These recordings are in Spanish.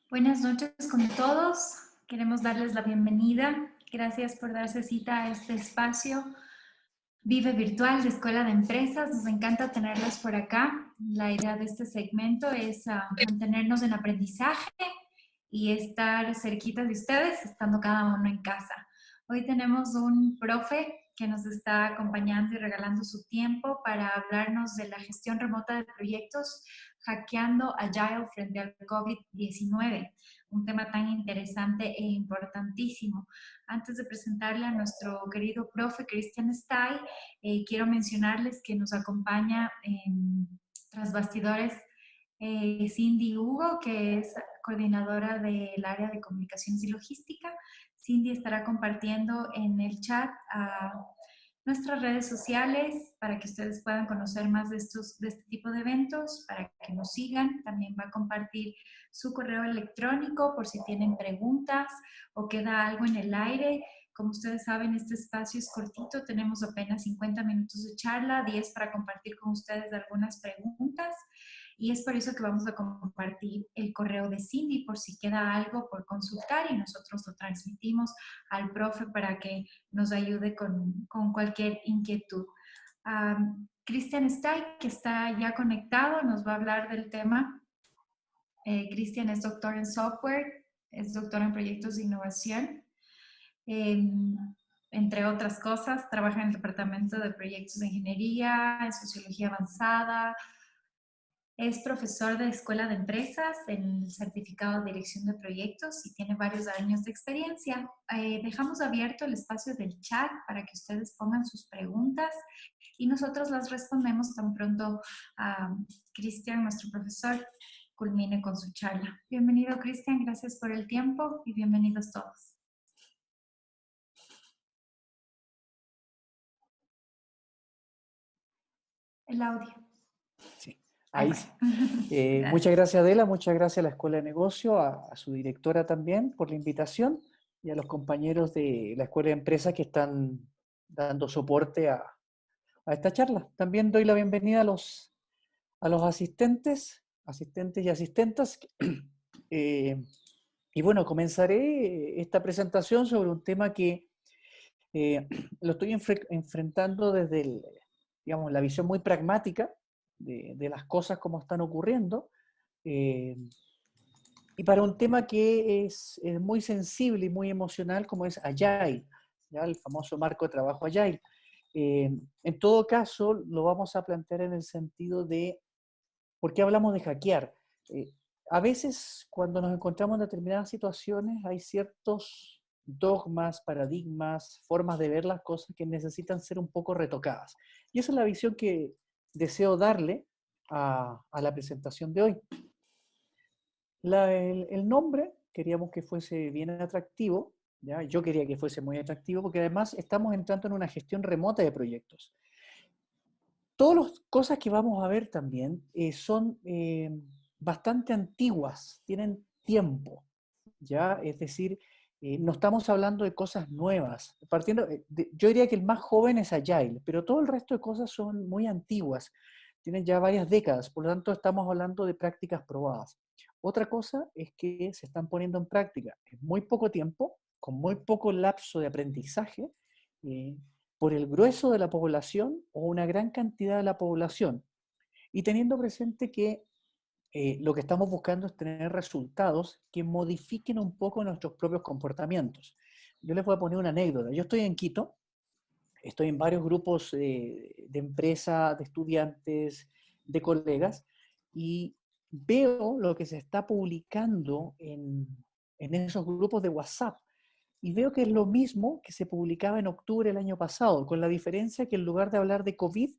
Buenas noches con todos. Queremos darles la bienvenida. Gracias por darse cita a este espacio Vive Virtual de Escuela de Empresas. Nos encanta tenerlas por acá. La idea de este segmento es mantenernos en aprendizaje y estar cerquita de ustedes, estando cada uno en casa. Hoy tenemos un profe que nos está acompañando y regalando su tiempo para hablarnos de la gestión remota de proyectos, hackeando Agile frente al COVID-19, un tema tan interesante e importantísimo. Antes de presentarle a nuestro querido profe Christian Stay, quiero mencionarles que nos acompaña tras bastidores Cindy Hugo, que es coordinadora del área de comunicaciones y logística. Cindy estará compartiendo en el chat nuestras redes sociales para que ustedes puedan conocer más de este tipo de eventos, para que nos sigan. También va a compartir su correo electrónico por si tienen preguntas o queda algo en el aire. Como ustedes saben, este espacio es cortito, tenemos apenas 50 minutos de charla, 10 para compartir con ustedes algunas preguntas. Y es por eso que vamos a compartir el correo de Cindy por si queda algo por consultar y nosotros lo transmitimos al profe para que nos ayude con cualquier inquietud. Cristian Stay, que está ya conectado, nos va a hablar del tema. Cristian es doctor en software, es doctor en proyectos de innovación. Entre otras cosas, trabaja en el departamento de proyectos de ingeniería, en sociología avanzada. Es profesor de Escuela de Empresas en el certificado de dirección de proyectos y tiene varios años de experiencia. Dejamos abierto el espacio del chat para que ustedes pongan sus preguntas y nosotros las respondemos tan pronto Cristian, nuestro profesor, culmine con su charla. Bienvenido, Cristian, gracias por el tiempo y bienvenidos todos. El audio. Sí, ahí sí. Muchas gracias, Adela, muchas gracias a la Escuela de Negocio, a su directora también por la invitación y a los compañeros de la Escuela de Empresas que están dando soporte a esta charla. También doy la bienvenida a los asistentes y asistentas. Y bueno, comenzaré esta presentación sobre un tema que lo estoy enfrentando desde digamos, la visión muy pragmática de las cosas como están ocurriendo, y para un tema que es muy sensible y muy emocional como es Agile, ¿ya? El famoso marco de trabajo Agile. En todo caso, lo vamos a plantear en el sentido de ¿por qué hablamos de hackear? A veces cuando nos encontramos en determinadas situaciones hay ciertos dogmas, paradigmas, formas de ver las cosas que necesitan ser un poco retocadas. Y esa es la visión que deseo darle a la presentación de hoy. El nombre queríamos que fuese bien atractivo, ¿ya? Yo quería que fuese muy atractivo porque además estamos entrando en una gestión remota de proyectos. Todas las cosas que vamos a ver también son bastante antiguas, tienen tiempo, ¿ya? Es decir, no estamos hablando de cosas nuevas. Yo diría que el más joven es Agile, pero todo el resto de cosas son muy antiguas, tienen ya varias décadas, por lo tanto estamos hablando de prácticas probadas. Otra cosa es que se están poniendo en práctica en muy poco tiempo, con muy poco lapso de aprendizaje, por el grueso de la población o una gran cantidad de la población. Y teniendo presente que lo que estamos buscando es tener resultados que modifiquen un poco nuestros propios comportamientos. Yo les voy a poner una anécdota. Yo estoy en Quito, estoy en varios grupos de empresa, de estudiantes, de colegas, y veo lo que se está publicando en esos grupos de WhatsApp. Y veo que es lo mismo que se publicaba en octubre del año pasado, con la diferencia que en lugar de hablar de COVID,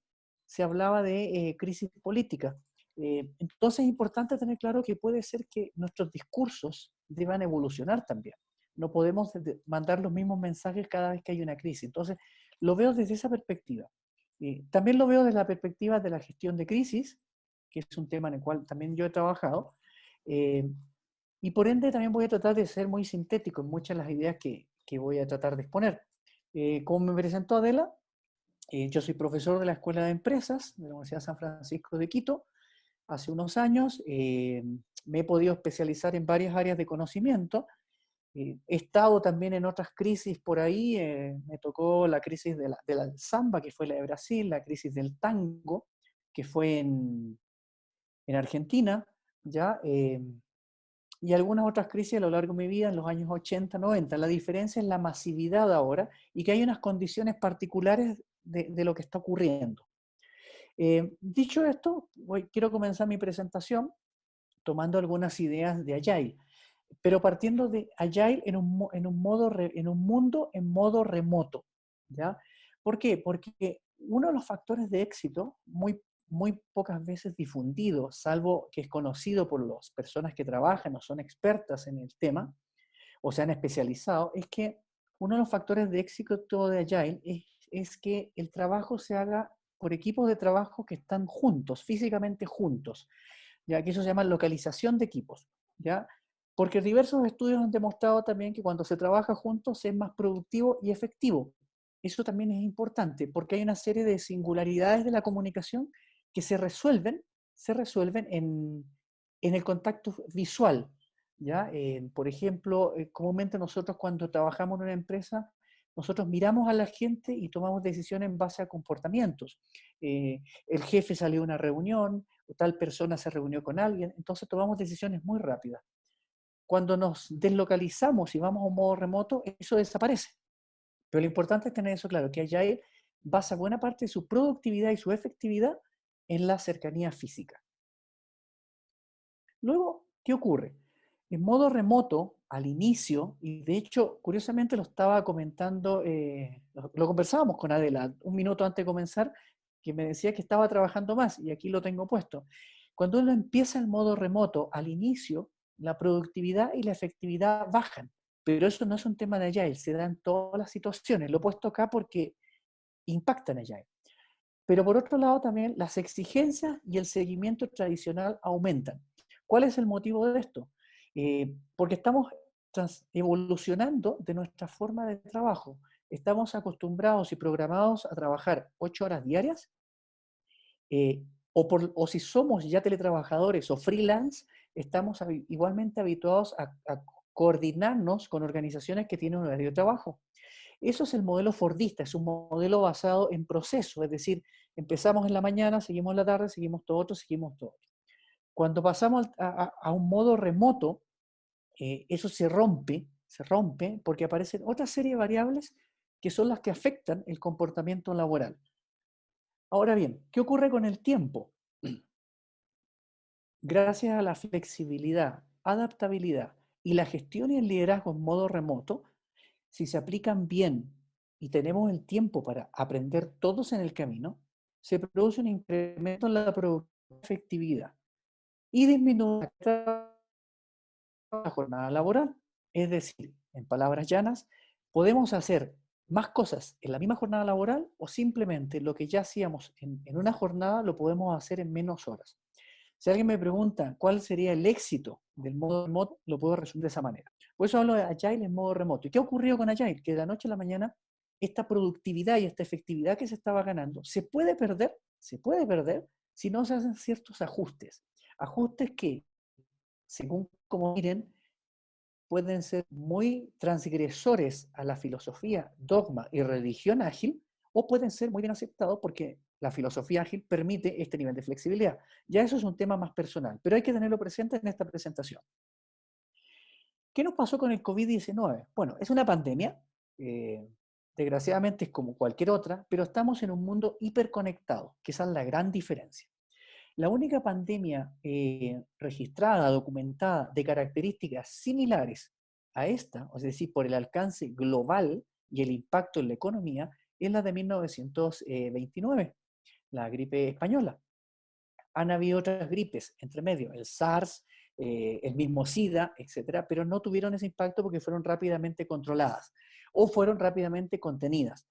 se hablaba de crisis política. Entonces es importante tener claro que puede ser que nuestros discursos deban evolucionar también. No podemos mandar los mismos mensajes cada vez que hay una crisis. Entonces, lo veo desde esa perspectiva. También lo veo desde la perspectiva de la gestión de crisis, que es un tema en el cual también yo he trabajado. Y por ende también voy a tratar de ser muy sintético en muchas de las ideas que voy a tratar de exponer. Como me presentó Adela, yo soy profesor de la Escuela de Empresas de la Universidad de San Francisco de Quito. Hace unos años me he podido especializar en varias áreas de conocimiento. He estado también en otras crisis por ahí, me tocó la crisis de la samba, que fue la de Brasil, la crisis del tango, que fue en Argentina, ¿ya? Y algunas otras crisis a lo largo de mi vida en los años 80, 90. La diferencia es la masividad ahora y que hay unas condiciones particulares de lo que está ocurriendo. Dicho esto, quiero comenzar mi presentación tomando algunas ideas de Agile, pero partiendo de Agile en un mundo en modo remoto, ¿ya? ¿Por qué? Porque uno de los factores de éxito, muy pocas veces difundido, salvo que es conocido por las personas que trabajan o son expertas en el tema, o se han especializado, es que uno de los factores de éxito de Agile es que el trabajo se haga por equipos de trabajo que están juntos, físicamente juntos, ya que eso se llama localización de equipos, ¿ya? Porque diversos estudios han demostrado también que cuando se trabaja juntos es más productivo y efectivo. Eso también es importante porque hay una serie de singularidades de la comunicación que se resuelven en el contacto visual, ¿ya? Por ejemplo, comúnmente nosotros cuando trabajamos en una empresa, nosotros miramos a la gente y tomamos decisiones en base a comportamientos. El jefe salió a una reunión, o tal persona se reunió con alguien, entonces tomamos decisiones muy rápidas. Cuando nos deslocalizamos y vamos a un modo remoto, eso desaparece. Pero lo importante es tener eso claro, que Agile basa buena parte de su productividad y su efectividad en la cercanía física. Luego, ¿qué ocurre? En modo remoto, al inicio, y de hecho, curiosamente lo estaba comentando, lo conversábamos con Adela un minuto antes de comenzar, que me decía que estaba trabajando más, y aquí lo tengo puesto. Cuando uno empieza en modo remoto, al inicio, la productividad y la efectividad bajan, pero eso no es un tema de Agile, se da en todas las situaciones. Lo he puesto acá porque impactan Agile. Pero por otro lado también las exigencias y el seguimiento tradicional aumentan. ¿Cuál es el motivo de esto? Porque estamos evolucionando de nuestra forma de trabajo. Estamos acostumbrados y programados a trabajar 8 horas diarias, o si somos ya teletrabajadores o freelance, estamos igualmente habituados a coordinarnos con organizaciones que tienen un horario de trabajo. Eso es el modelo fordista, es un modelo basado en proceso, es decir, empezamos en la mañana, seguimos en la tarde, seguimos todo otro, seguimos todo otro. Cuando pasamos a un modo remoto, eso se rompe porque aparecen otra serie de variables que son las que afectan el comportamiento laboral. Ahora bien, ¿qué ocurre con el tiempo? Gracias a la flexibilidad, adaptabilidad y la gestión y el liderazgo en modo remoto, si se aplican bien y tenemos el tiempo para aprender todos en el camino, se produce un incremento en la efectividad y disminuye la jornada laboral. Es decir, en palabras llanas, podemos hacer más cosas en la misma jornada laboral o simplemente lo que ya hacíamos en una jornada lo podemos hacer en menos horas. Si alguien me pregunta cuál sería el éxito del modo remoto, lo puedo resumir de esa manera. Por eso hablo de Agile en modo remoto. ¿Y qué ha ocurrido con Agile? Que de la noche a la mañana esta productividad y esta efectividad que se estaba ganando se puede perder si no se hacen ciertos ajustes. Ajustes que, según como miren, pueden ser muy transgresores a la filosofía, dogma y religión ágil, o pueden ser muy bien aceptados porque la filosofía ágil permite este nivel de flexibilidad. Ya eso es un tema más personal, pero hay que tenerlo presente en esta presentación. ¿Qué nos pasó con el COVID-19? Bueno, es una pandemia, desgraciadamente es como cualquier otra, pero estamos en un mundo hiperconectado, que esa es la gran diferencia. La única pandemia registrada, documentada, de características similares a esta, es decir, por el alcance global y el impacto en la economía, es la de 1929, la gripe española. Han habido otras gripes entre medio, el SARS, el mismo SIDA, etcétera, pero no tuvieron ese impacto porque fueron rápidamente controladas o fueron rápidamente contenidas.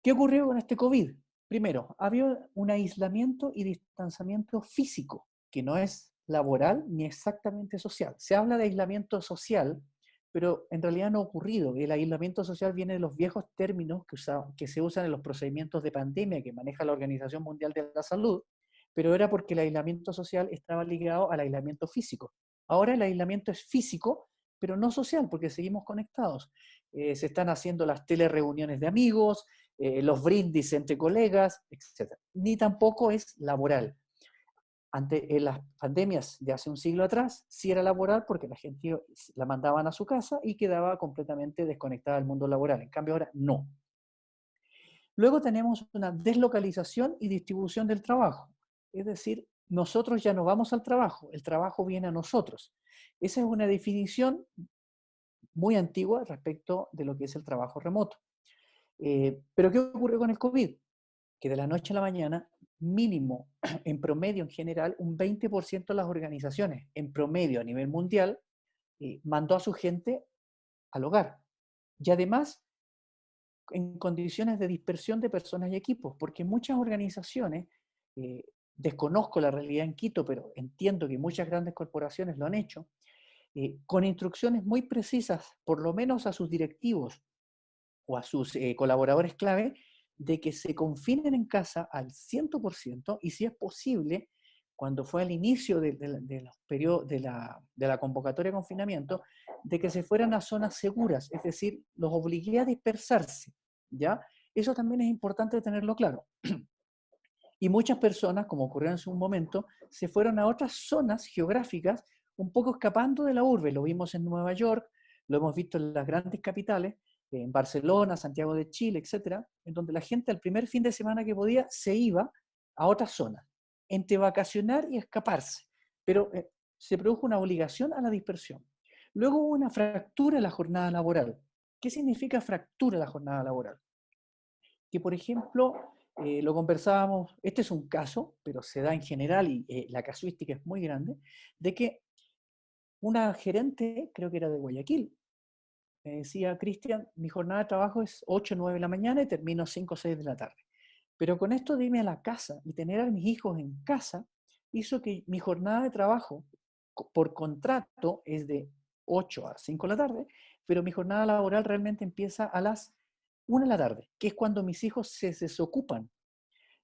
¿Qué ocurrió con este COVID? Primero, había un aislamiento y distanciamiento físico, que no es laboral ni exactamente social. Se habla de aislamiento social, pero en realidad no ha ocurrido. El aislamiento social viene de los viejos términos que se usan en los procedimientos de pandemia que maneja la Organización Mundial de la Salud, pero era porque el aislamiento social estaba ligado al aislamiento físico. Ahora el aislamiento es físico, pero no social, porque seguimos conectados. Se están haciendo las telereuniones de amigos, los brindis entre colegas, etc. Ni tampoco es laboral. En las pandemias de hace un siglo atrás, sí era laboral porque la gente la mandaban a su casa y quedaba completamente desconectada del mundo laboral. En cambio ahora no. Luego tenemos una deslocalización y distribución del trabajo. Es decir, nosotros ya no vamos al trabajo, el trabajo viene a nosotros. Esa es una definición muy antigua respecto de lo que es el trabajo remoto. Pero ¿qué ocurrió con el COVID? Que de la noche a la mañana, mínimo, en promedio en general, un 20% de las organizaciones, en promedio a nivel mundial, mandó a su gente al hogar. Y además, en condiciones de dispersión de personas y equipos, porque muchas organizaciones, desconozco la realidad en Quito, pero entiendo que muchas grandes corporaciones lo han hecho, con instrucciones muy precisas, por lo menos a sus directivos o a sus colaboradores clave, de que se confinen en casa al 100% y si es posible, cuando fue al inicio de los periodos de la convocatoria de confinamiento, de que se fueran a zonas seguras, es decir, los obligué a dispersarse, ¿ya? Eso también es importante tenerlo claro. Y muchas personas, como ocurrió en su momento, se fueron a otras zonas geográficas, un poco escapando de la urbe. Lo vimos en Nueva York, lo hemos visto en las grandes capitales, en Barcelona, Santiago de Chile, etcétera, en donde la gente al primer fin de semana que podía se iba a otras zonas, entre vacacionar y escaparse. Pero se produjo una obligación a la dispersión. Luego hubo una fractura en la jornada laboral. ¿Qué significa fractura en la jornada laboral? Que, por ejemplo, lo conversábamos, este es un caso, pero se da en general y la casuística es muy grande, de que una gerente, creo que era de Guayaquil, me decía: Cristian, mi jornada de trabajo es 8 o 9 de la mañana y termino 5 o 6 de la tarde. Pero con esto de irme a la casa y tener a mis hijos en casa, hizo que mi jornada de trabajo por contrato es de 8 a 5 de la tarde, pero mi jornada laboral realmente empieza a las 1 de la tarde, que es cuando mis hijos se desocupan.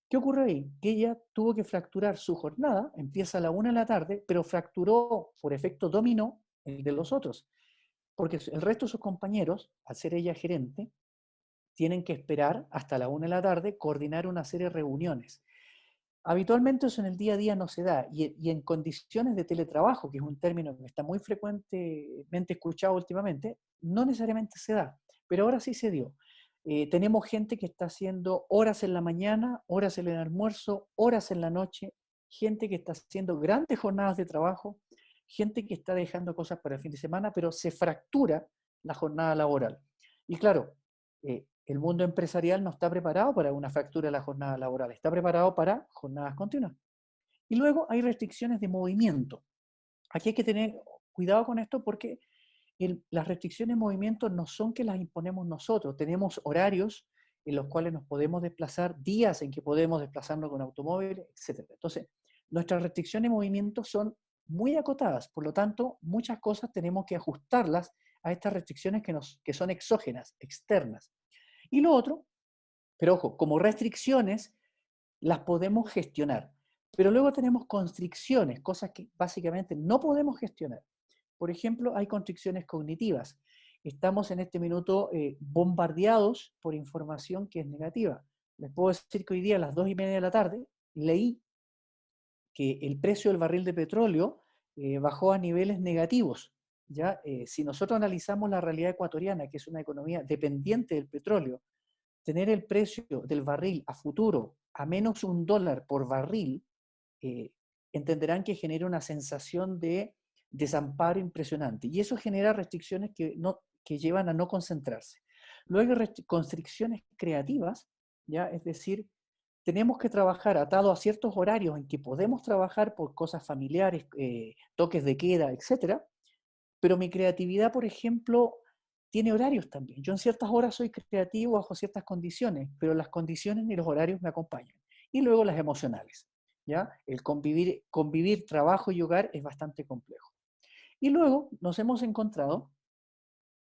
¿Qué ocurre ahí? Que ella tuvo que fracturar su jornada, empieza a la 1 de la tarde, pero fracturó por efecto dominó el de los otros, porque el resto de sus compañeros, al ser ella gerente, tienen que esperar hasta la 1 de la tarde, coordinar una serie de reuniones. Habitualmente eso en el día a día no se da, y en condiciones de teletrabajo, que es un término que está muy frecuentemente escuchado últimamente, no necesariamente se da, pero ahora sí se dio. Tenemos gente que está haciendo horas en la mañana, horas en el almuerzo, horas en la noche, gente que está haciendo grandes jornadas de trabajo, gente que está dejando cosas para el fin de semana, pero se fractura la jornada laboral. Y claro, el mundo empresarial no está preparado para una fractura de la jornada laboral, está preparado para jornadas continuas. Y luego hay restricciones de movimiento. Aquí hay que tener cuidado con esto porque las restricciones de movimiento no son que las imponemos nosotros, tenemos horarios en los cuales nos podemos desplazar, días en que podemos desplazarnos con automóviles, etc. Entonces, nuestras restricciones de movimiento son muy acotadas, por lo tanto, muchas cosas tenemos que ajustarlas a estas restricciones que son exógenas, externas. Y lo otro, pero ojo, como restricciones las podemos gestionar, pero luego tenemos constricciones, cosas que básicamente no podemos gestionar. Por ejemplo, hay constricciones cognitivas. Estamos en este minuto bombardeados por información que es negativa. Les puedo decir que hoy día a las 2:30 de la tarde leí que el precio del barril de petróleo bajó a niveles negativos. ¿Ya? Si nosotros analizamos la realidad ecuatoriana, que es una economía dependiente del petróleo, tener el precio del barril a futuro a menos $1 por barril, eh, entenderán que genera una sensación de desamparo impresionante. Y eso genera restricciones que llevan a no concentrarse. Luego hay constricciones creativas, ¿ya? Es decir, tenemos que trabajar atado a ciertos horarios en que podemos trabajar por cosas familiares, toques de queda, etcétera, pero mi creatividad, por ejemplo, tiene horarios también. Yo en ciertas horas soy creativo bajo ciertas condiciones, pero las condiciones ni los horarios me acompañan. Y luego las emocionales, ¿ya? El convivir trabajo y hogar es bastante complejo. Y luego nos hemos encontrado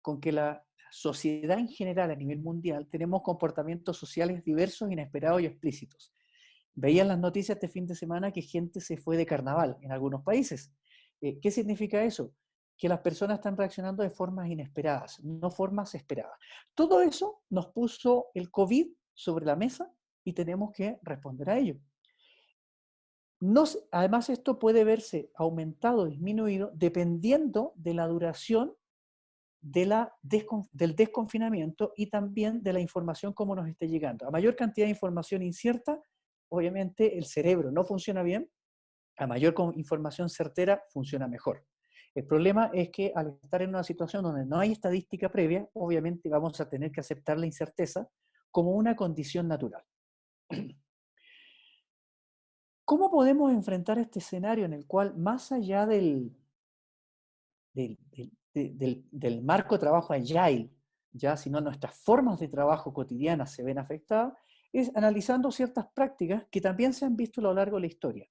con que la sociedad en general a nivel mundial tenemos comportamientos sociales diversos, inesperados y explícitos. Veían las noticias este fin de semana que gente se fue de carnaval en algunos países. ¿Qué significa eso? Que las personas están reaccionando de formas inesperadas, no formas esperadas. Todo eso nos puso el COVID sobre la mesa y tenemos que responder a ello. Además, esto puede verse aumentado o disminuido dependiendo de la duración del desconfinamiento y también de la información como nos esté llegando. A mayor cantidad de información incierta, obviamente el cerebro no funciona bien, a mayor información certera funciona mejor. El problema es que al estar en una situación donde no hay estadística previa, obviamente vamos a tener que aceptar la incerteza como una condición natural. ¿Cómo podemos enfrentar este escenario en el cual, más allá del marco de trabajo agile, ya sino nuestras formas de trabajo cotidianas se ven afectadas, es analizando ciertas prácticas que también se han visto a lo largo de la historia,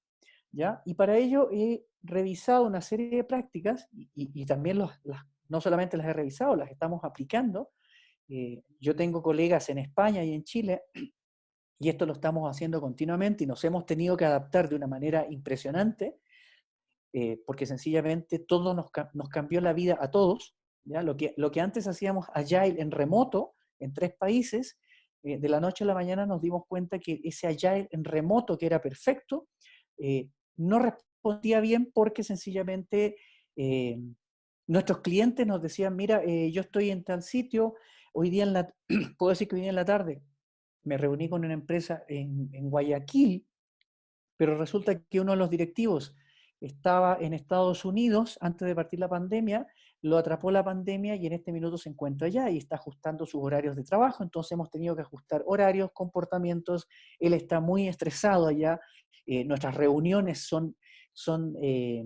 ¿ya? Y para ello he revisado una serie de prácticas y también no solamente las he revisado, las estamos aplicando. Yo tengo colegas en España y en Chile y esto lo estamos haciendo continuamente y nos hemos tenido que adaptar de una manera impresionante porque sencillamente todo nos cambió la vida a todos, ¿ya? Lo que antes hacíamos agile en remoto, en 3 países, de la noche a la mañana nos dimos cuenta que ese agile en remoto, que era perfecto, no respondía bien porque sencillamente eh, nuestros clientes nos decían, mira, yo estoy en tal sitio, hoy día puedo decir que hoy día en la tarde me reuní con una empresa en Guayaquil, pero resulta que uno de los directivos estaba en Estados Unidos antes de partir la pandemia, lo atrapó la pandemia y en este minuto se encuentra allá y está ajustando sus horarios de trabajo, entonces hemos tenido que ajustar horarios, comportamientos, él está muy estresado allá, nuestras reuniones son, eh,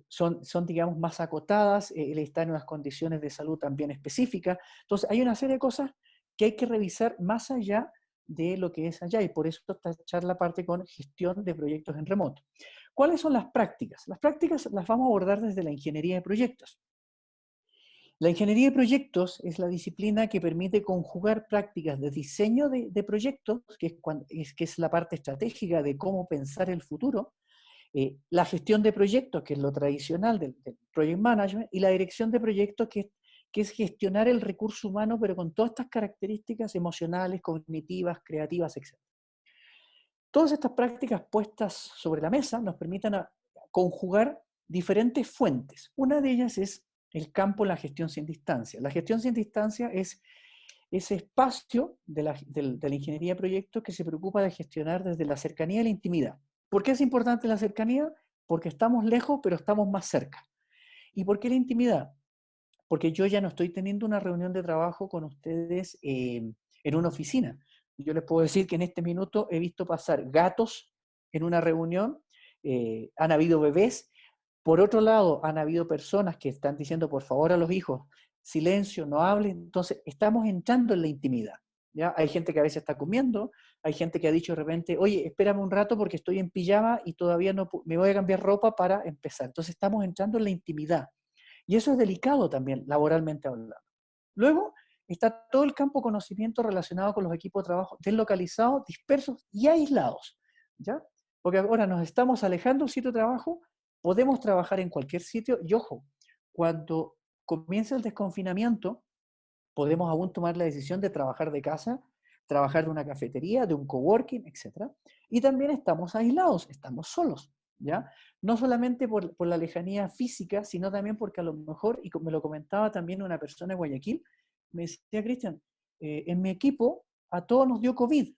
son, digamos, más acotadas, él está en unas condiciones de salud también específicas, entonces hay una serie de cosas que hay que revisar más allá de lo que es allá, y por eso esta charla parte con gestión de proyectos en remoto. ¿Cuáles son las prácticas? Las prácticas las vamos a abordar desde la ingeniería de proyectos. La ingeniería de proyectos es la disciplina que permite conjugar prácticas de diseño de proyectos, que es la parte estratégica de cómo pensar el futuro, la gestión de proyectos, que es lo tradicional del project management, y la dirección de proyectos, que es gestionar el recurso humano, pero con todas estas características emocionales, cognitivas, creativas, etc. Todas estas prácticas puestas sobre la mesa nos permiten conjugar diferentes fuentes. Una de ellas es el campo de la gestión sin distancia. La gestión sin distancia es ese espacio de la ingeniería de proyectos que se preocupa de gestionar desde la cercanía y la intimidad. ¿Por qué es importante la cercanía? Porque estamos lejos, pero estamos más cerca. ¿Y por qué la intimidad? Porque yo ya no estoy teniendo una reunión de trabajo con ustedes en una oficina. Yo les puedo decir que en este minuto he visto pasar gatos en una reunión, han habido bebés. Por otro lado, han habido personas que están diciendo, por favor, a los hijos, silencio, no hablen. Entonces, estamos entrando en la intimidad, ¿ya? Hay gente que a veces está comiendo, hay gente que ha dicho de repente, oye, espérame un rato porque estoy en pijama y todavía no me voy a cambiar ropa para empezar. Entonces, estamos entrando en la intimidad. Y eso es delicado también, laboralmente hablando. Luego, está todo el campo de conocimiento relacionado con los equipos de trabajo deslocalizados, dispersos y aislados, ¿ya? Porque ahora nos estamos alejando de un sitio de trabajo, podemos trabajar en cualquier sitio y ojo, cuando comienza el desconfinamiento, podemos aún tomar la decisión de trabajar de casa, trabajar de una cafetería, de un coworking, etc. Y también estamos aislados, estamos solos, ¿ya? No solamente por la lejanía física, sino también porque a lo mejor, y me lo comentaba también una persona de Guayaquil, me decía, Cristian, en mi equipo a todos nos dio COVID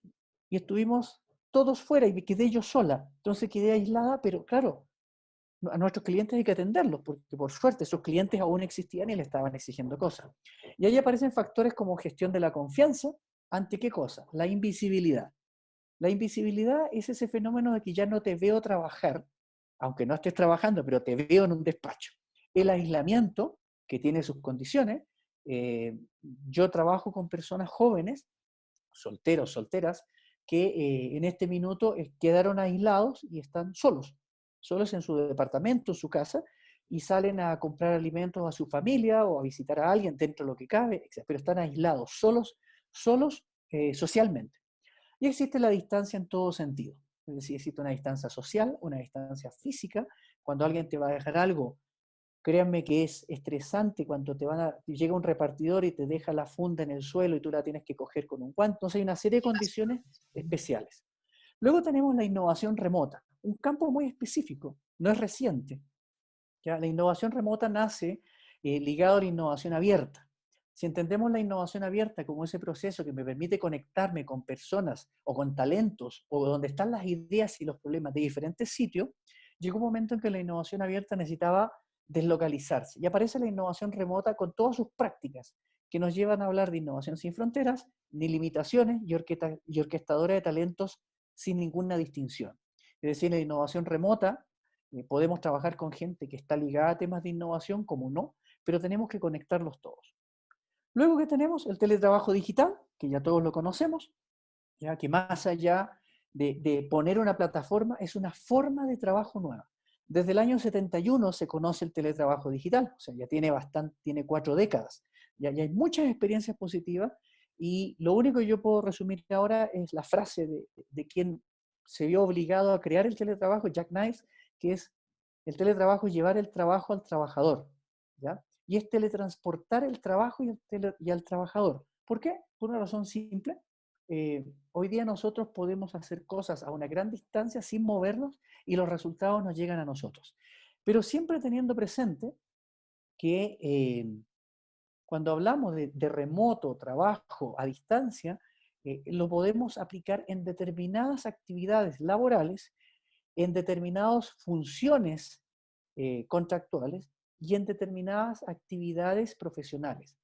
y estuvimos todos fuera y me quedé yo sola. Entonces quedé aislada, pero claro, a nuestros clientes hay que atenderlos, porque por suerte esos clientes aún existían y le estaban exigiendo cosas. Y ahí aparecen factores como gestión de la confianza, ¿ante qué cosa? La invisibilidad. La invisibilidad es ese fenómeno de que ya no te veo trabajar, aunque no estés trabajando, pero te veo en un despacho. El aislamiento, que tiene sus condiciones, yo trabajo con personas jóvenes, solteros, solteras, que en este minuto quedaron aislados y están solos, solos en su departamento, en su casa, y salen a comprar alimentos a su familia o a visitar a alguien dentro de lo que cabe, etc. Pero están aislados, solos socialmente. Y existe la distancia en todo sentido. Es decir, existe una distancia social, una distancia física. Cuando alguien te va a dejar algo, créanme que es estresante cuando llega un repartidor y te deja la funda en el suelo y tú la tienes que coger con un guante. Entonces hay una serie de condiciones especiales. Luego tenemos la innovación remota, un campo muy específico, no es reciente. ¿Ya? La innovación remota nace ligado a la innovación abierta. Si entendemos la innovación abierta como ese proceso que me permite conectarme con personas o con talentos o donde están las ideas y los problemas de diferentes sitios, llegó un momento en que la innovación abierta necesitaba deslocalizarse. Y aparece la innovación remota con todas sus prácticas que nos llevan a hablar de innovación sin fronteras, ni limitaciones y orquestadora de talentos sin ninguna distinción. Es decir, la innovación remota podemos trabajar con gente que está ligada a temas de innovación, como no, pero tenemos que conectarlos todos. Luego que tenemos el teletrabajo digital, que ya todos lo conocemos, ya que más allá de poner una plataforma, es una forma de trabajo nueva. Desde el año 71 se conoce el teletrabajo digital, o sea, ya tiene 4 décadas, ya hay muchas experiencias positivas y lo único que yo puedo resumir ahora es la frase de quien se vio obligado a crear el teletrabajo, Jack Nice, que es el teletrabajo es llevar el trabajo al trabajador, ¿ya? Y es teletransportar el trabajo y al trabajador. ¿Por qué? Por una razón simple. Hoy día nosotros podemos hacer cosas a una gran distancia sin movernos y los resultados nos llegan a nosotros. Pero siempre teniendo presente que cuando hablamos de remoto, trabajo a distancia, lo podemos aplicar en determinadas actividades laborales, en determinadas funciones contractuales y en determinadas actividades profesionales.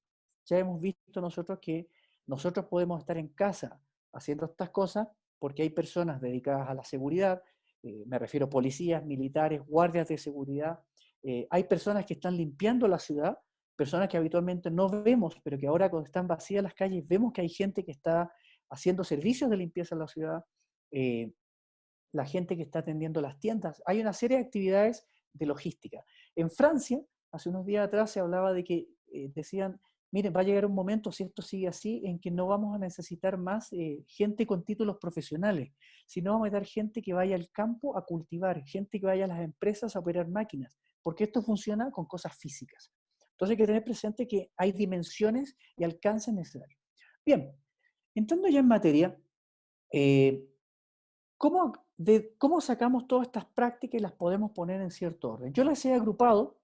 Ya hemos visto nosotros que nosotros podemos estar en casa haciendo estas cosas porque hay personas dedicadas a la seguridad, me refiero a policías, militares, guardias de seguridad, hay personas que están limpiando la ciudad, personas que habitualmente no vemos, pero que ahora cuando están vacías las calles vemos que hay gente que está haciendo servicios de limpieza en la ciudad, la gente que está atendiendo las tiendas. Hay una serie de actividades de logística. En Francia, hace unos días atrás se hablaba de que decían, miren, va a llegar un momento, si esto sigue así, en que no vamos a necesitar más gente con títulos profesionales, sino vamos a necesitar gente que vaya al campo a cultivar, gente que vaya a las empresas a operar máquinas, porque esto funciona con cosas físicas. Entonces hay que tener presente que hay dimensiones y alcances necesarios. Bien, entrando ya en materia, eh, ¿cómo sacamos todas estas prácticas y las podemos poner en cierto orden? Yo las he agrupado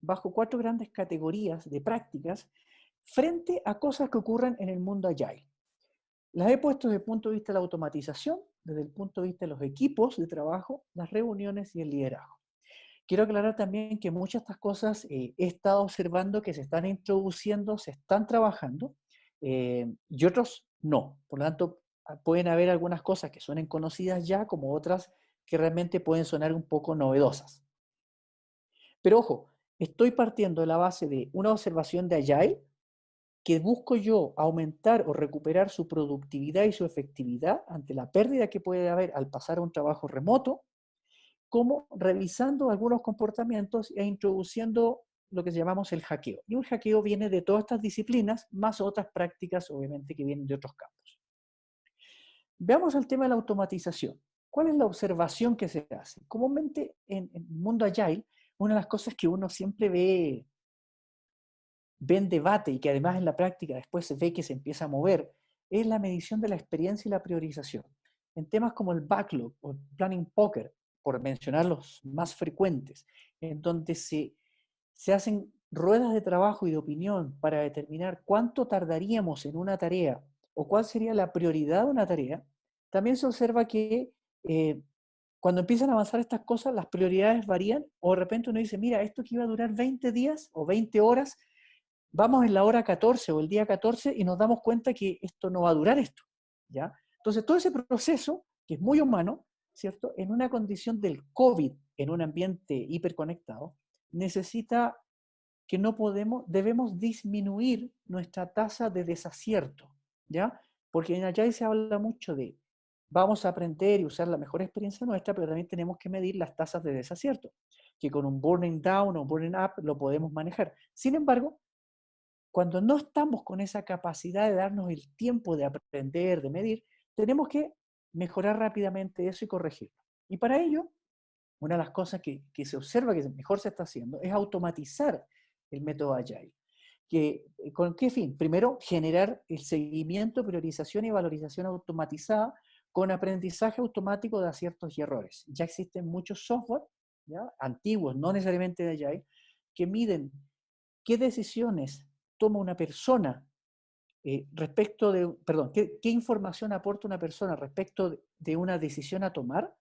bajo 4 grandes categorías de prácticas frente a cosas que ocurren en el mundo Agile. Las he puesto desde el punto de vista de la automatización, desde el punto de vista de los equipos de trabajo, las reuniones y el liderazgo. Quiero aclarar también que muchas de estas cosas he estado observando que se están introduciendo, se están trabajando, y otros no. Por lo tanto, pueden haber algunas cosas que suenen conocidas ya, como otras que realmente pueden sonar un poco novedosas. Pero ojo, estoy partiendo de la base de una observación de Agile, que busco yo aumentar o recuperar su productividad y su efectividad ante la pérdida que puede haber al pasar a un trabajo remoto, como revisando algunos comportamientos e introduciendo lo que llamamos el hackeo. Y un hackeo viene de todas estas disciplinas, más otras prácticas, obviamente, que vienen de otros campos. Veamos el tema de la automatización. ¿Cuál es la observación que se hace? Comúnmente en el mundo Agile, una de las cosas que uno siempre ve en debate y que además en la práctica después se ve que se empieza a mover, es la medición de la experiencia y la priorización. En temas como el backlog o el planning poker, por mencionar los más frecuentes, en donde se hacen ruedas de trabajo y de opinión para determinar cuánto tardaríamos en una tarea o cuál sería la prioridad de una tarea, también se observa que cuando empiezan a avanzar estas cosas, las prioridades varían o de repente uno dice, mira, esto que iba a durar 20 días o 20 horas, vamos en la hora 14 o el día 14 y nos damos cuenta que esto no va a durar esto, ¿ya? Entonces, todo ese proceso, que es muy humano, ¿cierto? En una condición del COVID, en un ambiente hiperconectado, necesita que debemos disminuir nuestra tasa de desacierto, ¿ya? Porque en Agile se habla mucho de vamos a aprender y usar la mejor experiencia nuestra, pero también tenemos que medir las tasas de desacierto, que con un burning down o burning up lo podemos manejar. Sin embargo, cuando no estamos con esa capacidad de darnos el tiempo de aprender, de medir, tenemos que mejorar rápidamente eso y corregirlo. Y para ello, una de las cosas que se observa que mejor se está haciendo es automatizar el método Agile. ¿Con qué fin? Primero, generar el seguimiento, priorización y valorización automatizada con aprendizaje automático de aciertos y errores. Ya existen muchos software, ¿ya?, antiguos, no necesariamente de Agile, que miden qué decisiones toma una persona respecto de, perdón, qué información aporta una persona respecto de una decisión a tomar,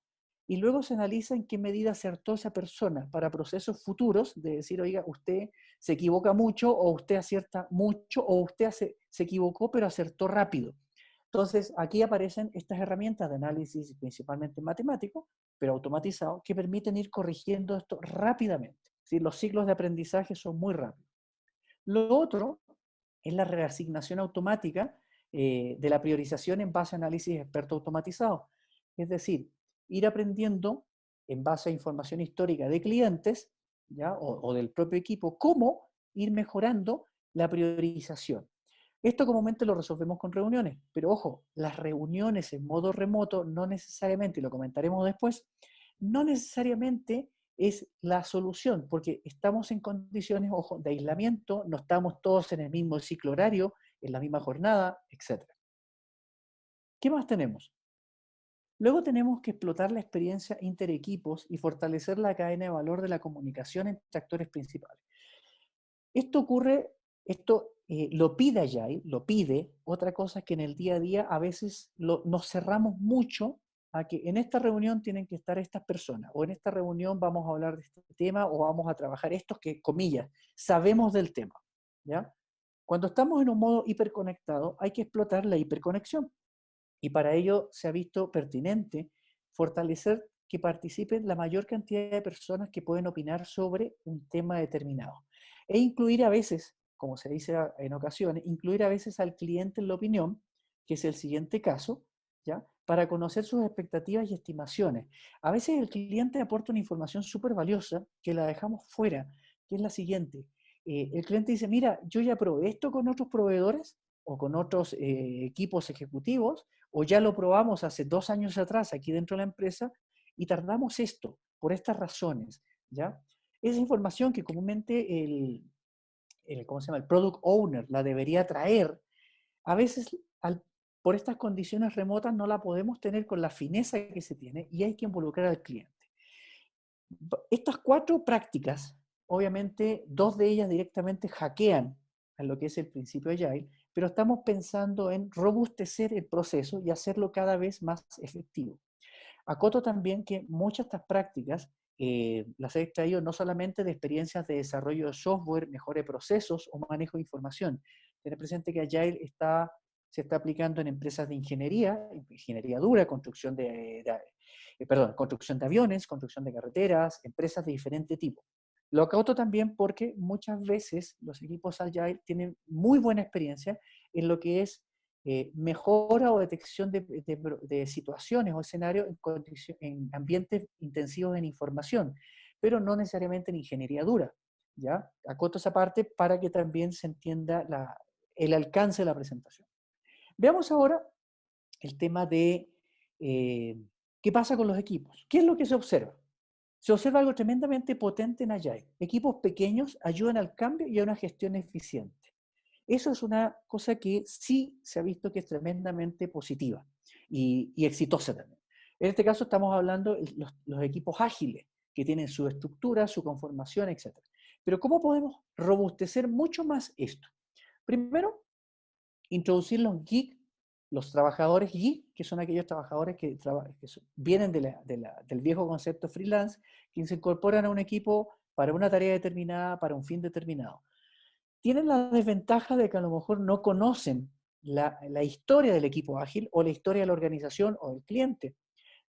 y luego se analiza en qué medida acertó esa persona para procesos futuros, de decir, oiga, usted se equivoca mucho, o usted acierta mucho, o usted se equivocó pero acertó rápido. Entonces, aquí aparecen estas herramientas de análisis, principalmente matemático, pero automatizado, que permiten ir corrigiendo esto rápidamente. ¿Sí? Los ciclos de aprendizaje son muy rápidos. Lo otro es la reasignación automática de la priorización en base a análisis experto automatizado. Es decir, ir aprendiendo en base a información histórica de clientes, ¿ya?, o del propio equipo, cómo ir mejorando la priorización. Esto comúnmente lo resolvemos con reuniones, pero ojo, las reuniones en modo remoto no necesariamente, y lo comentaremos después, no necesariamente es la solución, porque estamos en condiciones, ojo, de aislamiento, no estamos todos en el mismo ciclo horario, en la misma jornada, etc. ¿Qué más tenemos? Luego tenemos que explotar la experiencia interequipos y fortalecer la cadena de valor de la comunicación entre actores principales. Esto ocurre, esto lo pide Agile, lo pide. Otra cosa es que en el día a día a veces nos cerramos mucho a que en esta reunión tienen que estar estas personas, o en esta reunión vamos a hablar de este tema, o vamos a trabajar estos que, comillas, sabemos del tema, ¿ya? Cuando estamos en un modo hiperconectado, hay que explotar la hiperconexión. Y para ello se ha visto pertinente fortalecer que participen la mayor cantidad de personas que pueden opinar sobre un tema determinado. E incluir a veces, como se dice en ocasiones, incluir a veces al cliente en la opinión, que es el siguiente caso, ¿ya?, para conocer sus expectativas y estimaciones. A veces el cliente aporta una información súper valiosa que la dejamos fuera, que es la siguiente. El cliente dice, mira, yo ya probé esto con otros proveedores o con otros equipos ejecutivos, o ya lo probamos hace 2 años atrás aquí dentro de la empresa y tardamos esto por estas razones, ¿ya? Esa información que comúnmente ¿cómo se llama?, el product owner la debería traer, a veces por estas condiciones remotas no la podemos tener con la fineza que se tiene, y hay que involucrar al cliente. Estas 4 prácticas, obviamente 2 de ellas directamente hackean a lo que es el principio Agile, pero estamos pensando en robustecer el proceso y hacerlo cada vez más efectivo. Acoto también que muchas de estas prácticas las he extraído no solamente de experiencias de desarrollo de software, mejora de procesos o manejo de información. Tener presente que Agile se está aplicando en empresas de ingeniería dura, construcción de aviones, construcción de carreteras, empresas de diferente tipo. Lo acoto también porque muchas veces los equipos Agile tienen muy buena experiencia en lo que es mejora o detección de situaciones o escenarios en ambientes intensivos en información, pero no necesariamente en ingeniería dura, ¿ya? Acoto esa parte para que también se entienda el alcance de la presentación. Veamos ahora el tema de qué pasa con los equipos. ¿Qué es lo que se observa? Se observa algo tremendamente potente en Agile. Equipos pequeños ayudan al cambio y a una gestión eficiente. Eso es una cosa que sí se ha visto que es tremendamente positiva y exitosa también. En este caso estamos hablando de los equipos ágiles, que tienen su estructura, su conformación, etc. Pero ¿cómo podemos robustecer mucho más esto? Primero, introducir los geek, los trabajadores geek, que son aquellos trabajadores que vienen del viejo concepto freelance, que se incorporan a un equipo para una tarea determinada, para un fin determinado. Tienen la desventaja de que a lo mejor no conocen la historia del equipo ágil o la historia de la organización o del cliente,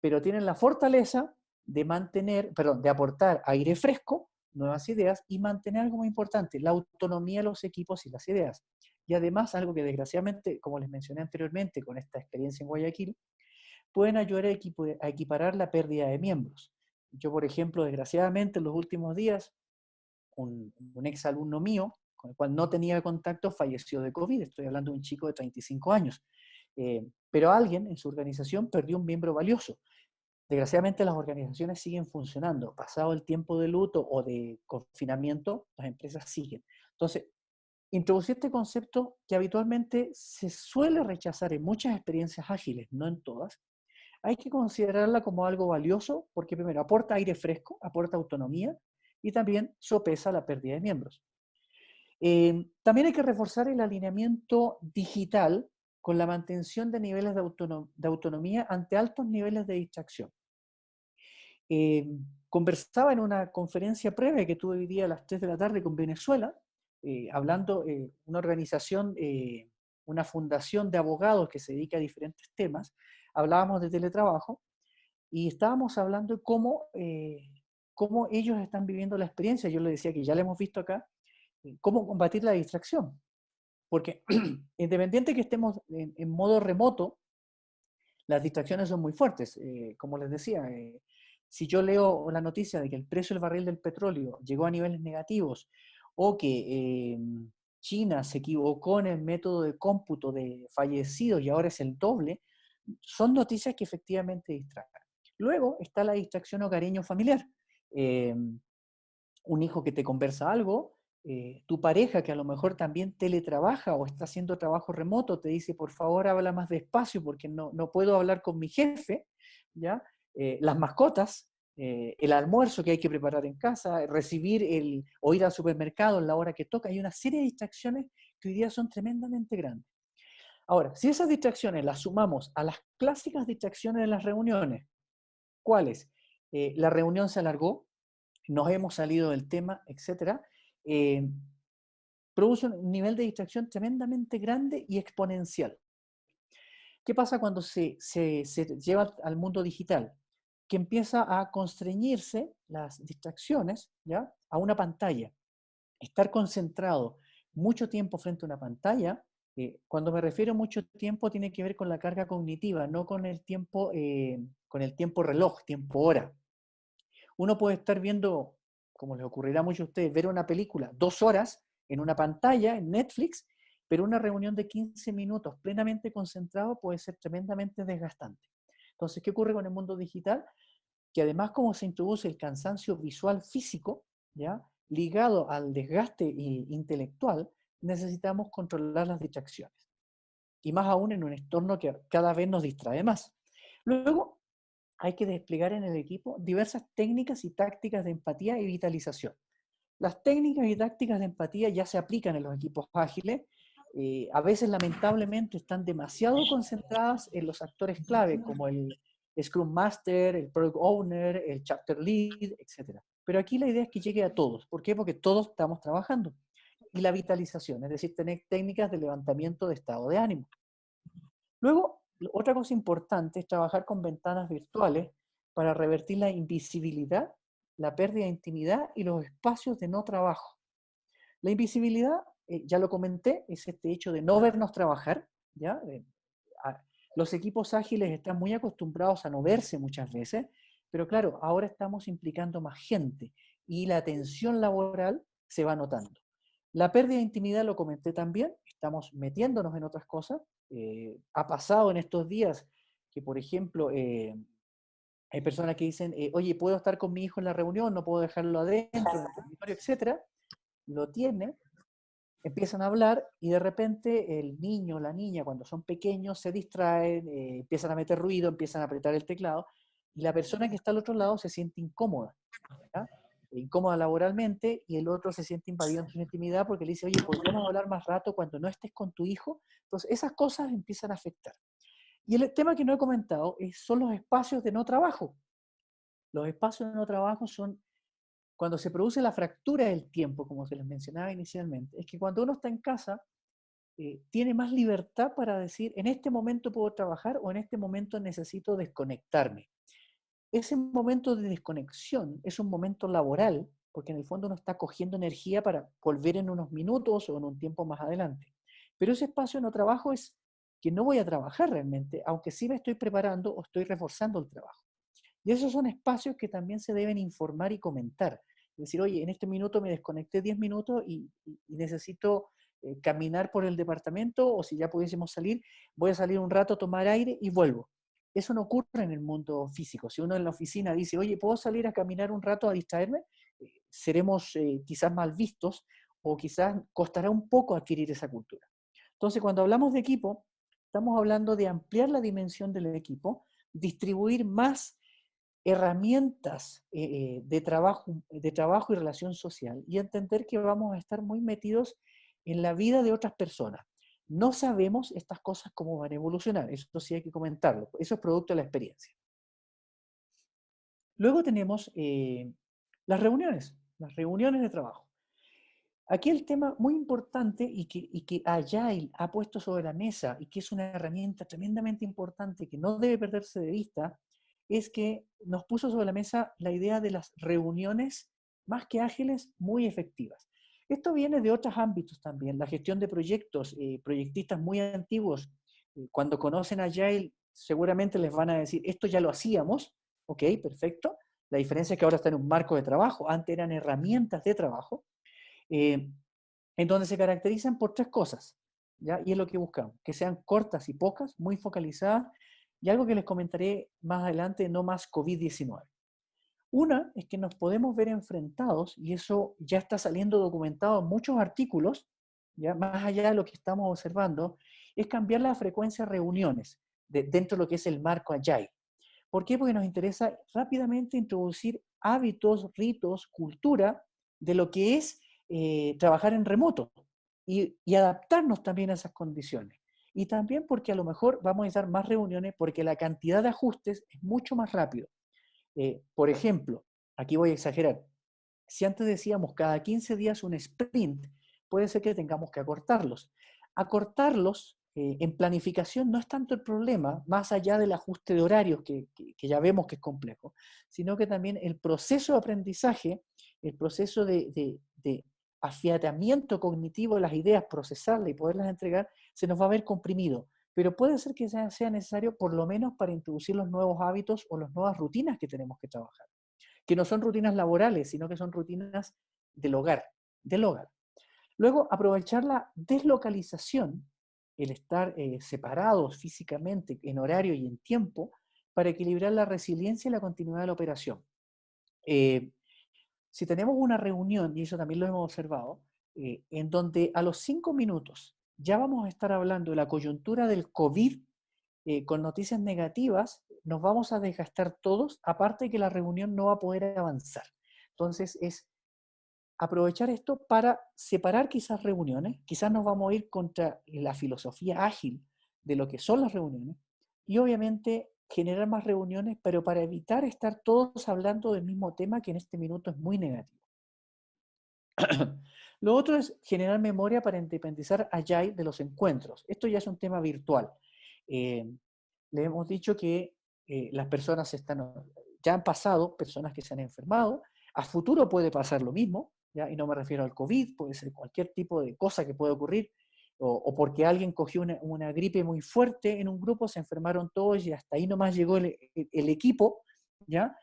pero tienen la fortaleza de aportar aire fresco, nuevas ideas, y mantener algo muy importante, la autonomía de los equipos y las ideas. Y además, algo que desgraciadamente, como les mencioné anteriormente con esta experiencia en Guayaquil, pueden ayudar a equiparar la pérdida de miembros. Yo, por ejemplo, desgraciadamente en los últimos días, un ex alumno mío, con el cual no tenía contacto, falleció de COVID. Estoy hablando de un chico de 35 años. Pero alguien en su organización perdió un miembro valioso. Desgraciadamente las organizaciones siguen funcionando. Pasado el tiempo de luto o de confinamiento, las empresas siguen. Entonces, introducir este concepto que habitualmente se suele rechazar en muchas experiencias ágiles, no en todas, hay que considerarla como algo valioso porque primero aporta aire fresco, aporta autonomía y también sopesa la pérdida de miembros. También hay que reforzar el alineamiento digital con la mantención de niveles de autonomía ante altos niveles de distracción. Conversaba en una conferencia previa que tuve hoy día a las 3 de la tarde con Venezuela, hablando una organización, una fundación de abogados que se dedica a diferentes temas, hablábamos de teletrabajo y estábamos hablando de cómo ellos están viviendo la experiencia. Yo les decía que ya la hemos visto acá, cómo combatir la distracción. Porque independiente que estemos en modo remoto, las distracciones son muy fuertes. Como les decía, si yo leo la noticia de que el precio del barril del petróleo llegó a niveles negativos o que China se equivocó en el método de cómputo de fallecidos y ahora es el doble, son noticias que efectivamente distraen. Luego está la distracción hogareño familiar. Eh, un hijo que te conversa algo, tu pareja que a lo mejor también teletrabaja o está haciendo trabajo remoto, te dice, por favor, habla más despacio porque no puedo hablar con mi jefe, ¿ya? Las mascotas, el almuerzo que hay que preparar en casa, o ir al supermercado en la hora que toca, hay una serie de distracciones que hoy día son tremendamente grandes. Ahora, si esas distracciones las sumamos a las clásicas distracciones de las reuniones, ¿cuáles? La reunión se alargó, nos hemos salido del tema, etcétera, eh, produce un nivel de distracción tremendamente grande y exponencial. ¿Qué pasa cuando se lleva al mundo digital? Que empieza a constreñirse las distracciones, ¿ya? A una pantalla. Estar concentrado mucho tiempo frente a una pantalla, cuando me refiero a mucho tiempo tiene que ver con la carga cognitiva, no con el tiempo reloj, tiempo hora. Uno puede estar viendo, como les ocurrirá a muchos de ustedes, ver una película 2 horas en una pantalla, en Netflix, pero una reunión de 15 minutos plenamente concentrado puede ser tremendamente desgastante. Entonces, ¿qué ocurre con el mundo digital? Que además como se introduce el cansancio visual físico, ¿ya? Ligado al desgaste intelectual, necesitamos controlar las distracciones. Y más aún en un entorno que cada vez nos distrae más. Luego, hay que desplegar en el equipo diversas técnicas y tácticas de empatía y vitalización. Las técnicas y tácticas de empatía ya se aplican en los equipos ágiles. A veces, lamentablemente, están demasiado concentradas en los actores clave, como el Scrum Master, el Product Owner, el Chapter Lead, etc. Pero aquí la idea es que llegue a todos. ¿Por qué? Porque todos estamos trabajando. Y la vitalización, es decir, tener técnicas de levantamiento de estado de ánimo. Luego, otra cosa importante es trabajar con ventanas virtuales para revertir la invisibilidad, la pérdida de intimidad y los espacios de no trabajo. La invisibilidad, ya lo comenté, es este hecho de no vernos trabajar, ¿ya? Los equipos ágiles están muy acostumbrados a no verse muchas veces, pero claro, ahora estamos implicando más gente y la tensión laboral se va notando. La pérdida de intimidad lo comenté también, estamos metiéndonos en otras cosas. Ha pasado en estos días que, por ejemplo, hay personas que dicen, oye, ¿puedo estar con mi hijo en la reunión? No puedo dejarlo adentro, en el dormitorio, etcétera. Lo tiene, empiezan a hablar y de repente el niño o la niña, cuando son pequeños, se distraen, empiezan a meter ruido, empiezan a apretar el teclado y la persona que está al otro lado se siente incómoda, ¿ya? Incómoda laboralmente y el otro se siente invadido en su intimidad porque le dice, oye, ¿podríamos hablar más rato cuando no estés con tu hijo? Entonces esas cosas empiezan a afectar. Y el tema que no he comentado son los espacios de no trabajo. Los espacios de no trabajo son cuando se produce la fractura del tiempo, como se les mencionaba inicialmente. Es que cuando uno está en casa, tiene más libertad para decir, en este momento puedo trabajar o en este momento necesito desconectarme. Ese momento de desconexión es un momento laboral, porque en el fondo uno está cogiendo energía para volver en unos minutos o en un tiempo más adelante. Pero ese espacio no trabajo es que no voy a trabajar realmente, aunque sí me estoy preparando o estoy reforzando el trabajo. Y esos son espacios que también se deben informar y comentar. Es decir, oye, en este minuto me desconecté 10 minutos y necesito caminar por el departamento, o si ya pudiésemos salir, voy a salir un rato a tomar aire y vuelvo. Eso no ocurre en el mundo físico. Si uno en la oficina dice, oye, ¿puedo salir a caminar un rato a distraerme? Seremos quizás mal vistos o quizás costará un poco adquirir esa cultura. Entonces, cuando hablamos de equipo, estamos hablando de ampliar la dimensión del equipo, distribuir más herramientas de trabajo y relación social y entender que vamos a estar muy metidos en la vida de otras personas. No sabemos estas cosas cómo van a evolucionar, eso sí hay que comentarlo, eso es producto de la experiencia. Luego tenemos las reuniones de trabajo. Aquí el tema muy importante y que Agile ha puesto sobre la mesa y que es una herramienta tremendamente importante que no debe perderse de vista, es que nos puso sobre la mesa la idea de las reuniones más que ágiles, muy efectivas. Esto viene de otros ámbitos también, la gestión de proyectos, proyectistas muy antiguos, cuando conocen Agile seguramente les van a decir, esto ya lo hacíamos, ok, perfecto, la diferencia es que ahora está en un marco de trabajo, antes eran herramientas de trabajo, eh, en donde se caracterizan por tres cosas, ¿ya? Y es lo que buscamos, que sean cortas y pocas, muy focalizadas, y algo que les comentaré más adelante, no más COVID-19. Una es que nos podemos ver enfrentados, y eso ya está saliendo documentado en muchos artículos, ya más allá de lo que estamos observando, es cambiar la frecuencia de reuniones dentro de lo que es el marco Agile. ¿Por qué? Porque nos interesa rápidamente introducir hábitos, ritos, cultura de lo que es trabajar en remoto y adaptarnos también a esas condiciones. Y también porque a lo mejor vamos a necesitar más reuniones porque la cantidad de ajustes es mucho más rápido. Por ejemplo, aquí voy a exagerar, si antes decíamos cada 15 días un sprint, puede ser que tengamos que acortarlos. Acortarlos en planificación no es tanto el problema, más allá del ajuste de horarios que ya vemos que es complejo, sino que también el proceso de aprendizaje, el proceso de afiatamiento cognitivo de las ideas, procesarlas y poderlas entregar, se nos va a ver comprimido. Pero puede ser que sea necesario por lo menos para introducir los nuevos hábitos o las nuevas rutinas que tenemos que trabajar, que no son rutinas laborales, sino que son rutinas del hogar, del hogar. Luego, aprovechar la deslocalización, el estar separados físicamente en horario y en tiempo, para equilibrar la resiliencia y la continuidad de la operación. Si tenemos una reunión, y eso también lo hemos observado, en donde a los 5 minutos ya vamos a estar hablando de la coyuntura del COVID, con noticias negativas, nos vamos a desgastar todos, aparte de que la reunión no va a poder avanzar. Entonces, es aprovechar esto para separar quizás reuniones, quizás nos vamos a ir contra la filosofía ágil de lo que son las reuniones, y obviamente generar más reuniones, pero para evitar estar todos hablando del mismo tema que en este minuto es muy negativo. Lo otro es generar memoria para independizar Agile de los encuentros. Esto ya es un tema virtual. Le hemos dicho que las personas ya han pasado, personas que se han enfermado, a futuro puede pasar lo mismo, ¿ya? Y no me refiero al COVID, puede ser cualquier tipo de cosa que pueda ocurrir, o porque alguien cogió una gripe muy fuerte en un grupo, se enfermaron todos y hasta ahí nomás llegó el equipo, ¿ya?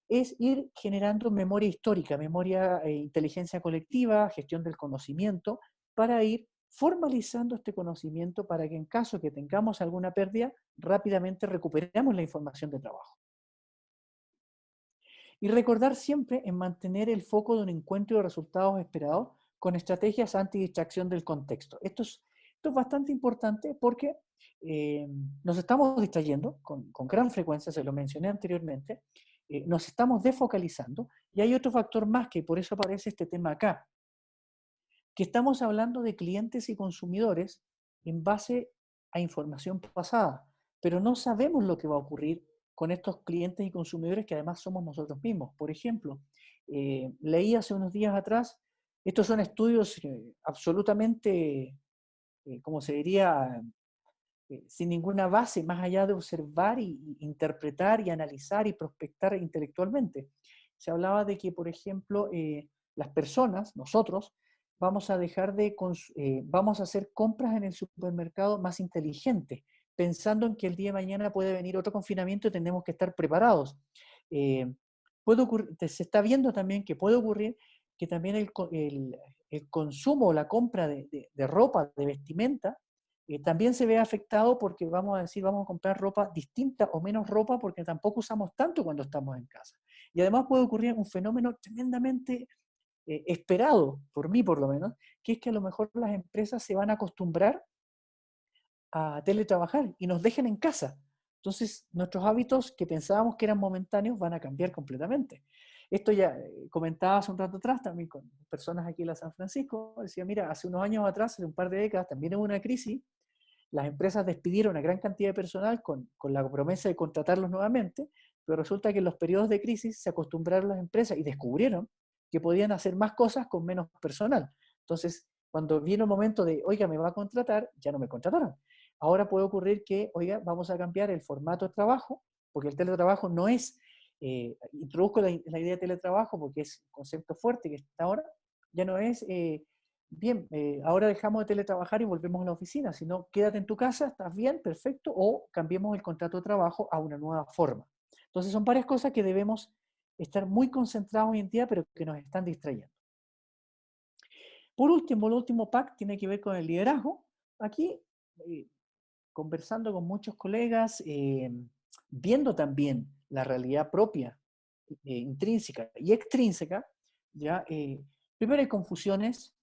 Es ir generando memoria histórica, memoria, inteligencia colectiva, gestión del conocimiento, para ir formalizando este conocimiento para que en caso que tengamos alguna pérdida, rápidamente recuperemos la información de trabajo. Y recordar siempre en mantener el foco de un encuentro de resultados esperados con estrategias anti-distracción del contexto. Esto es bastante importante porque nos estamos distrayendo con gran frecuencia, se lo mencioné anteriormente, nos estamos desfocalizando y hay otro factor más que por eso aparece este tema acá, que estamos hablando de clientes y consumidores en base a información pasada, pero no sabemos lo que va a ocurrir con estos clientes y consumidores que además somos nosotros mismos. Por ejemplo, leí hace unos días atrás, estos son estudios absolutamente, como se diría, sin ninguna base, más allá de observar y interpretar y analizar y prospectar intelectualmente. Se hablaba de que, por ejemplo, las personas, nosotros, vamos a hacer compras en el supermercado más inteligentes, pensando en que el día de mañana puede venir otro confinamiento y tenemos que estar preparados. Se está viendo también que puede ocurrir que también el consumo o la compra de ropa, de vestimenta, también se ve afectado porque vamos a decir, vamos a comprar ropa distinta o menos ropa porque tampoco usamos tanto cuando estamos en casa. Y además puede ocurrir un fenómeno tremendamente esperado, por mí por lo menos, que es que a lo mejor las empresas se van a acostumbrar a teletrabajar y nos dejen en casa. Entonces, nuestros hábitos que pensábamos que eran momentáneos van a cambiar completamente. Esto ya comentaba hace un rato atrás también con personas aquí en la San Francisco. Decía, mira, hace unos años atrás, hace un par de décadas, también hubo una crisis. Las empresas despidieron a gran cantidad de personal con la promesa de contratarlos nuevamente, pero resulta que en los periodos de crisis se acostumbraron las empresas y descubrieron que podían hacer más cosas con menos personal. Entonces, cuando vino el momento de, oiga, me va a contratar, ya no me contrataron. Ahora puede ocurrir que, oiga, vamos a cambiar el formato de trabajo, porque el teletrabajo no es, introduzco la idea de teletrabajo porque es un concepto fuerte que está ahora, ya no es, bien, ahora dejamos de teletrabajar y volvemos a la oficina, sino quédate en tu casa, estás bien, perfecto, o cambiemos el contrato de trabajo a una nueva forma. Entonces son varias cosas que debemos estar muy concentrados hoy en día, pero que nos están distrayendo. Por último, el último pack tiene que ver con el liderazgo. Aquí, conversando con muchos colegas, viendo también la realidad propia, intrínseca y extrínseca, ¿ya? Primero hay confusiones,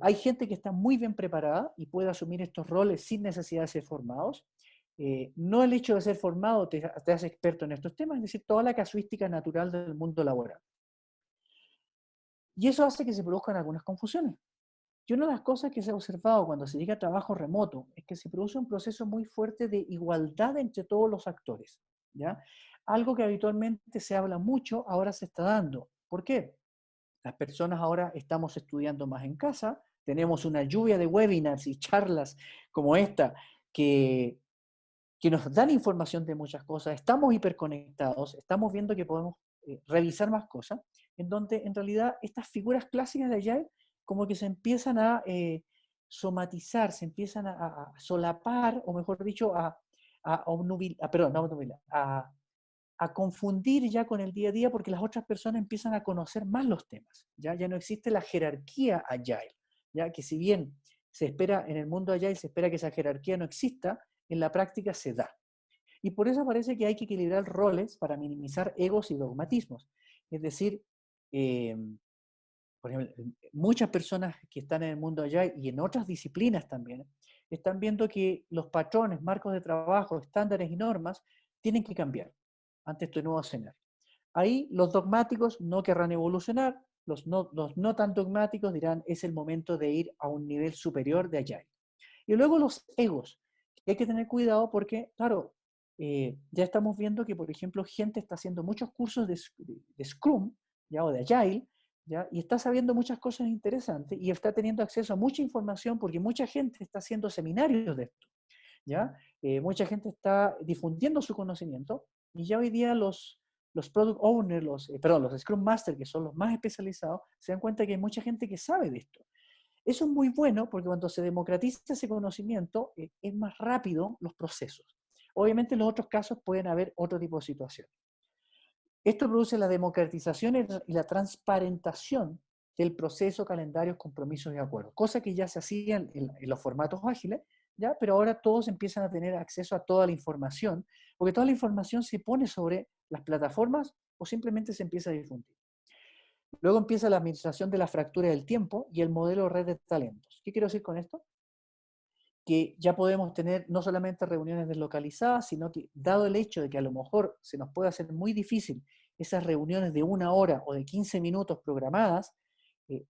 hay gente que está muy bien preparada y puede asumir estos roles sin necesidad de ser formados. No el hecho de ser formado te hace experto en estos temas, es decir, toda la casuística natural del mundo laboral. Y eso hace que se produzcan algunas confusiones. Y una de las cosas que se ha observado cuando se llega a trabajo remoto es que se produce un proceso muy fuerte de igualdad entre todos los actores, ¿ya? Algo que habitualmente se habla mucho, ahora se está dando. ¿Por qué? Las personas ahora estamos estudiando más en casa, tenemos una lluvia de webinars y charlas como esta que nos dan información de muchas cosas, estamos hiperconectados, estamos viendo que podemos revisar más cosas, en donde en realidad estas figuras clásicas de Agile como que se empiezan a somatizar, se empiezan a solapar, o mejor dicho, perdón, no obnubilar, a confundir ya con el día a día porque las otras personas empiezan a conocer más los temas. Ya no existe la jerarquía Agile, ya que si bien se espera en el mundo Agile, se espera que esa jerarquía no exista, en la práctica se da. Y por eso parece que hay que equilibrar roles para minimizar egos y dogmatismos. Es decir, eh, por ejemplo, muchas personas que están en el mundo Agile y en otras disciplinas también, están viendo que los patrones, marcos de trabajo, estándares y normas tienen que cambiar ante este nuevo escenario. Ahí los dogmáticos no querrán evolucionar, los no tan dogmáticos dirán es el momento de ir a un nivel superior de Agile. Y luego los egos, que hay que tener cuidado porque, claro, ya estamos viendo que, por ejemplo, gente está haciendo muchos cursos de Scrum, ¿ya? O de Agile, ¿ya? Y está sabiendo muchas cosas interesantes y está teniendo acceso a mucha información porque mucha gente está haciendo seminarios de esto, ¿ya? Mucha gente está difundiendo su conocimiento y ya hoy día los Product Owners, los Scrum Master, que son los más especializados, se dan cuenta que hay mucha gente que sabe de esto. Eso es muy bueno porque cuando se democratiza ese conocimiento, es más rápido los procesos. Obviamente en los otros casos pueden haber otro tipo de situaciones. Esto produce la democratización y la transparentación del proceso, calendarios, compromisos y acuerdos, cosa que ya se hacían en los formatos ágiles, ¿ya? Pero ahora todos empiezan a tener acceso a toda la información, porque toda la información se pone sobre las plataformas o simplemente se empieza a difundir. Luego empieza la administración de la fractura del tiempo y el modelo red de talentos. ¿Qué quiero decir con esto? Que ya podemos tener no solamente reuniones deslocalizadas, sino que dado el hecho de que a lo mejor se nos puede hacer muy difícil esas reuniones de 1 hora o de 15 minutos programadas,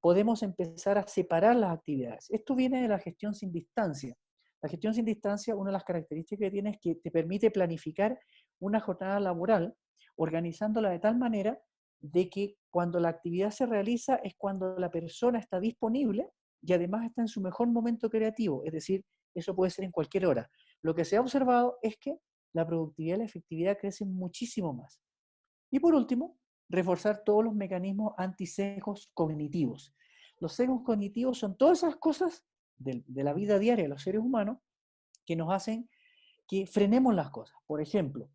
podemos empezar a separar las actividades. Esto viene de la gestión sin distancia. La gestión sin distancia, una de las características que tiene es que te permite planificar una jornada laboral organizándola de tal manera de que cuando la actividad se realiza es cuando la persona está disponible y además está en su mejor momento creativo, es decir, eso puede ser en cualquier hora. Lo que se ha observado es que la productividad y la efectividad crecen muchísimo más. Y por último, reforzar todos los mecanismos antisesgos cognitivos. Los sesgos cognitivos son todas esas cosas de la vida diaria de los seres humanos que nos hacen que frenemos las cosas. Por ejemplo,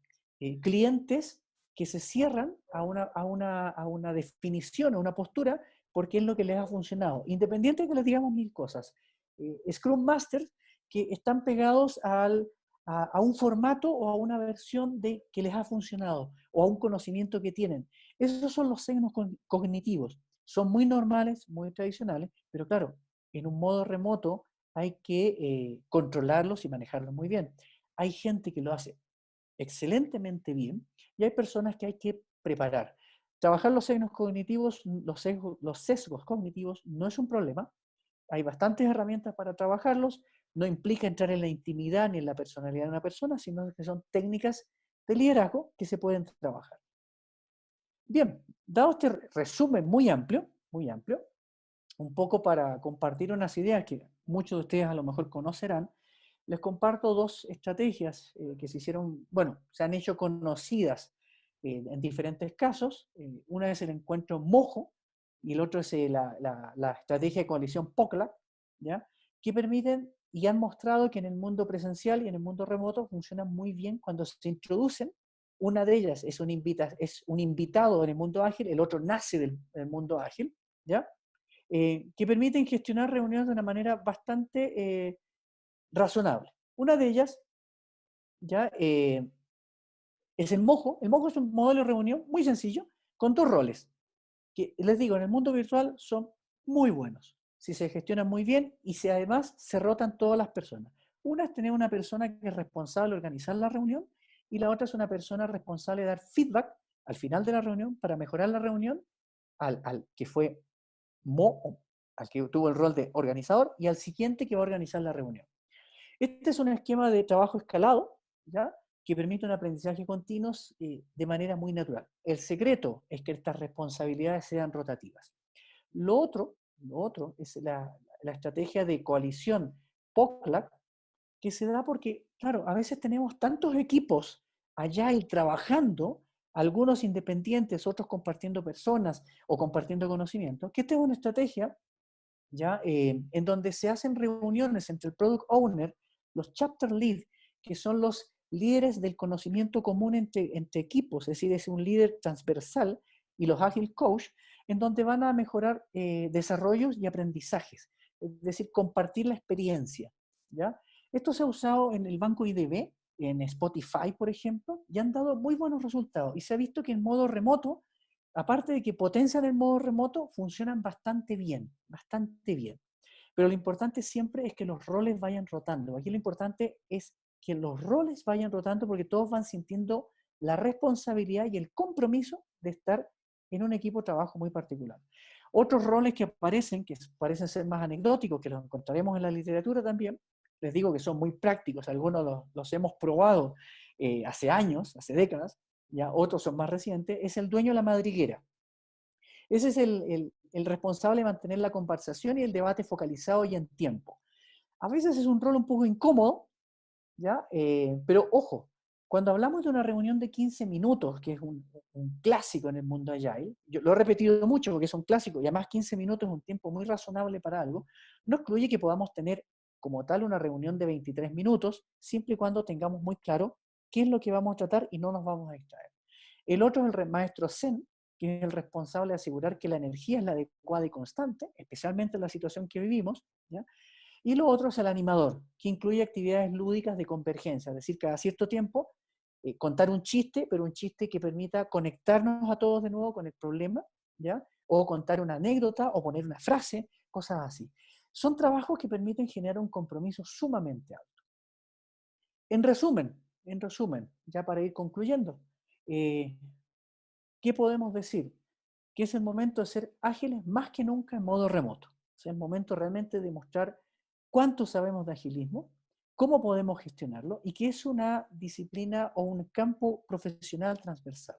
clientes que se cierran a una definición, a una postura, porque es lo que les ha funcionado. Independiente de que les digamos mil cosas. Scrum Masters que están pegados a un formato o a una versión de que les ha funcionado o a un conocimiento que tienen. Esos son los signos cognitivos. Son muy normales, muy tradicionales, pero claro, en un modo remoto hay que controlarlos y manejarlos muy bien. Hay gente que lo hace excelentemente bien y hay personas que hay que preparar. Trabajar los signos cognitivos, los sesgos cognitivos no es un problema. Hay bastantes herramientas para trabajarlos. No implica entrar en la intimidad ni en la personalidad de una persona, sino que son técnicas de liderazgo que se pueden trabajar. Bien, dado este resumen muy amplio, un poco para compartir unas ideas que muchos de ustedes a lo mejor conocerán, les comparto dos estrategias que se hicieron, bueno, se han hecho conocidas en diferentes casos. Una es el encuentro Mojo y el otro es la estrategia de coalición POCLA, ¿ya? Que permiten y han mostrado que en el mundo presencial y en el mundo remoto funcionan muy bien cuando se introducen. Una de ellas es un invitado en el mundo ágil, el otro nace del mundo ágil, ¿ya? Que permiten gestionar reuniones de una manera bastante razonable. Una de ellas ya es el Mojo. El Mojo es un modelo de reunión muy sencillo, con dos roles, que les digo, en el mundo virtual son muy buenos, si se gestionan muy bien y si además se rotan todas las personas. Una es tener una persona que es responsable de organizar la reunión y la otra es una persona responsable de dar feedback al final de la reunión para mejorar la reunión al que fue al que tuvo el rol de organizador y al siguiente que va a organizar la reunión. Este es un esquema de trabajo escalado, ¿ya? Que permite un aprendizaje continuo de manera muy natural. El secreto es que estas responsabilidades sean rotativas. Lo otro es la estrategia de coalición POCLAC, que se da porque, claro, a veces tenemos tantos equipos allá y trabajando, algunos independientes, otros compartiendo personas o compartiendo conocimientos, que esta es una estrategia ¿ya? En donde se hacen reuniones entre el Product Owner, los Chapter Lead, que son los líderes del conocimiento común entre equipos, es decir, es un líder transversal, y los Agile Coach, en donde van a mejorar desarrollos y aprendizajes, es decir, compartir la experiencia. ¿Ya? Esto se ha usado en el banco IDB, en Spotify, por ejemplo, y han dado muy buenos resultados. Y se ha visto que en modo remoto, aparte de que potencian el modo remoto, funcionan bastante bien, bastante bien. Pero lo importante siempre es que los roles vayan rotando. Aquí lo importante es que los roles vayan rotando porque todos van sintiendo la responsabilidad y el compromiso de estar en un equipo de trabajo muy particular. Otros roles que aparecen, que parecen ser más anecdóticos, que los encontraremos en la literatura también, les digo que son muy prácticos, algunos los hemos probado hace años, hace décadas, ya otros son más recientes, es el dueño de la madriguera. Ese es el responsable de mantener la conversación y el debate focalizado y en tiempo. A veces es un rol un poco incómodo, ¿ya? Pero ojo, cuando hablamos de una reunión de 15 minutos, que es un clásico en el mundo Agile, yo lo he repetido mucho porque es un clásico, y además 15 minutos es un tiempo muy razonable para algo, no excluye que podamos tener como tal una reunión de 23 minutos, siempre y cuando tengamos muy claro qué es lo que vamos a tratar y no nos vamos a distraer. El otro es el maestro Zen, que es el responsable de asegurar que la energía es la adecuada y constante, especialmente en la situación que vivimos, ¿ya? Y lo otro es el animador, que incluye actividades lúdicas de convergencia, es decir, cada cierto tiempo contar un chiste, pero un chiste que permita conectarnos a todos de nuevo con el problema, ¿ya? O contar una anécdota o poner una frase, cosas así. Son trabajos que permiten generar un compromiso sumamente alto. En resumen, ya para ir concluyendo, eh, ¿qué podemos decir? Que es el momento de ser ágiles más que nunca en modo remoto. Es el momento realmente de mostrar cuánto sabemos de agilismo, cómo podemos gestionarlo y que es una disciplina o un campo profesional transversal.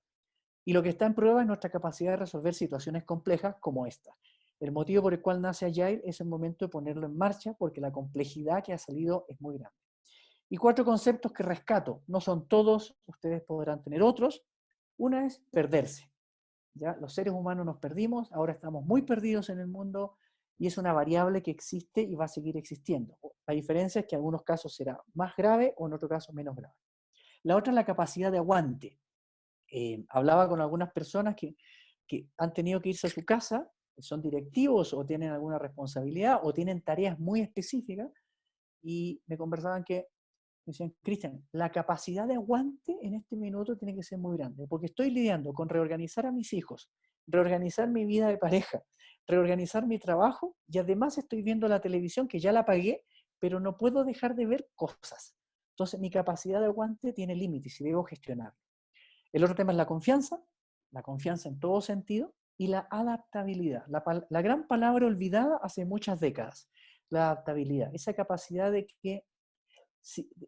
Y lo que está en prueba es nuestra capacidad de resolver situaciones complejas como esta. El motivo por el cual nace Agile es el momento de ponerlo en marcha porque la complejidad que ha salido es muy grande. Y 4 conceptos que rescato. No son todos, ustedes podrán tener otros. Una es perderse. ¿Ya? Los seres humanos nos perdimos, ahora estamos muy perdidos en el mundo y es una variable que existe y va a seguir existiendo. La diferencia es que en algunos casos será más grave o en otros casos menos grave. La otra es la capacidad de aguante. Hablaba con algunas personas que han tenido que irse a su casa son directivos o tienen alguna responsabilidad o tienen tareas muy específicas, y me conversaban que me decían, Cristian, la capacidad de aguante en este minuto tiene que ser muy grande, porque estoy lidiando con reorganizar a mis hijos, reorganizar mi vida de pareja, reorganizar mi trabajo, y además estoy viendo la televisión que ya la pagué, pero no puedo dejar de ver cosas. Entonces mi capacidad de aguante tiene límites y debo gestionar. El otro tema es la confianza en todo sentido, y la adaptabilidad. La gran palabra olvidada hace muchas décadas, la adaptabilidad, esa capacidad de que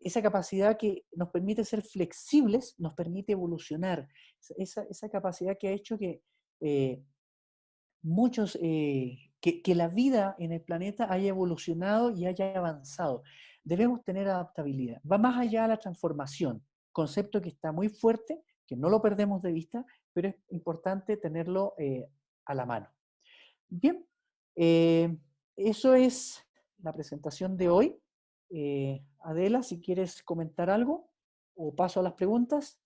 esa capacidad que nos permite ser flexibles, nos permite evolucionar, esa capacidad que ha hecho que que la vida en el planeta haya evolucionado y haya avanzado. Debemos tener adaptabilidad. Va más allá de la transformación, concepto que está muy fuerte, que no lo perdemos de vista, pero es importante tenerlo a la mano. Bien, eso es la presentación de hoy. Adela, si quieres comentar algo o paso a las preguntas.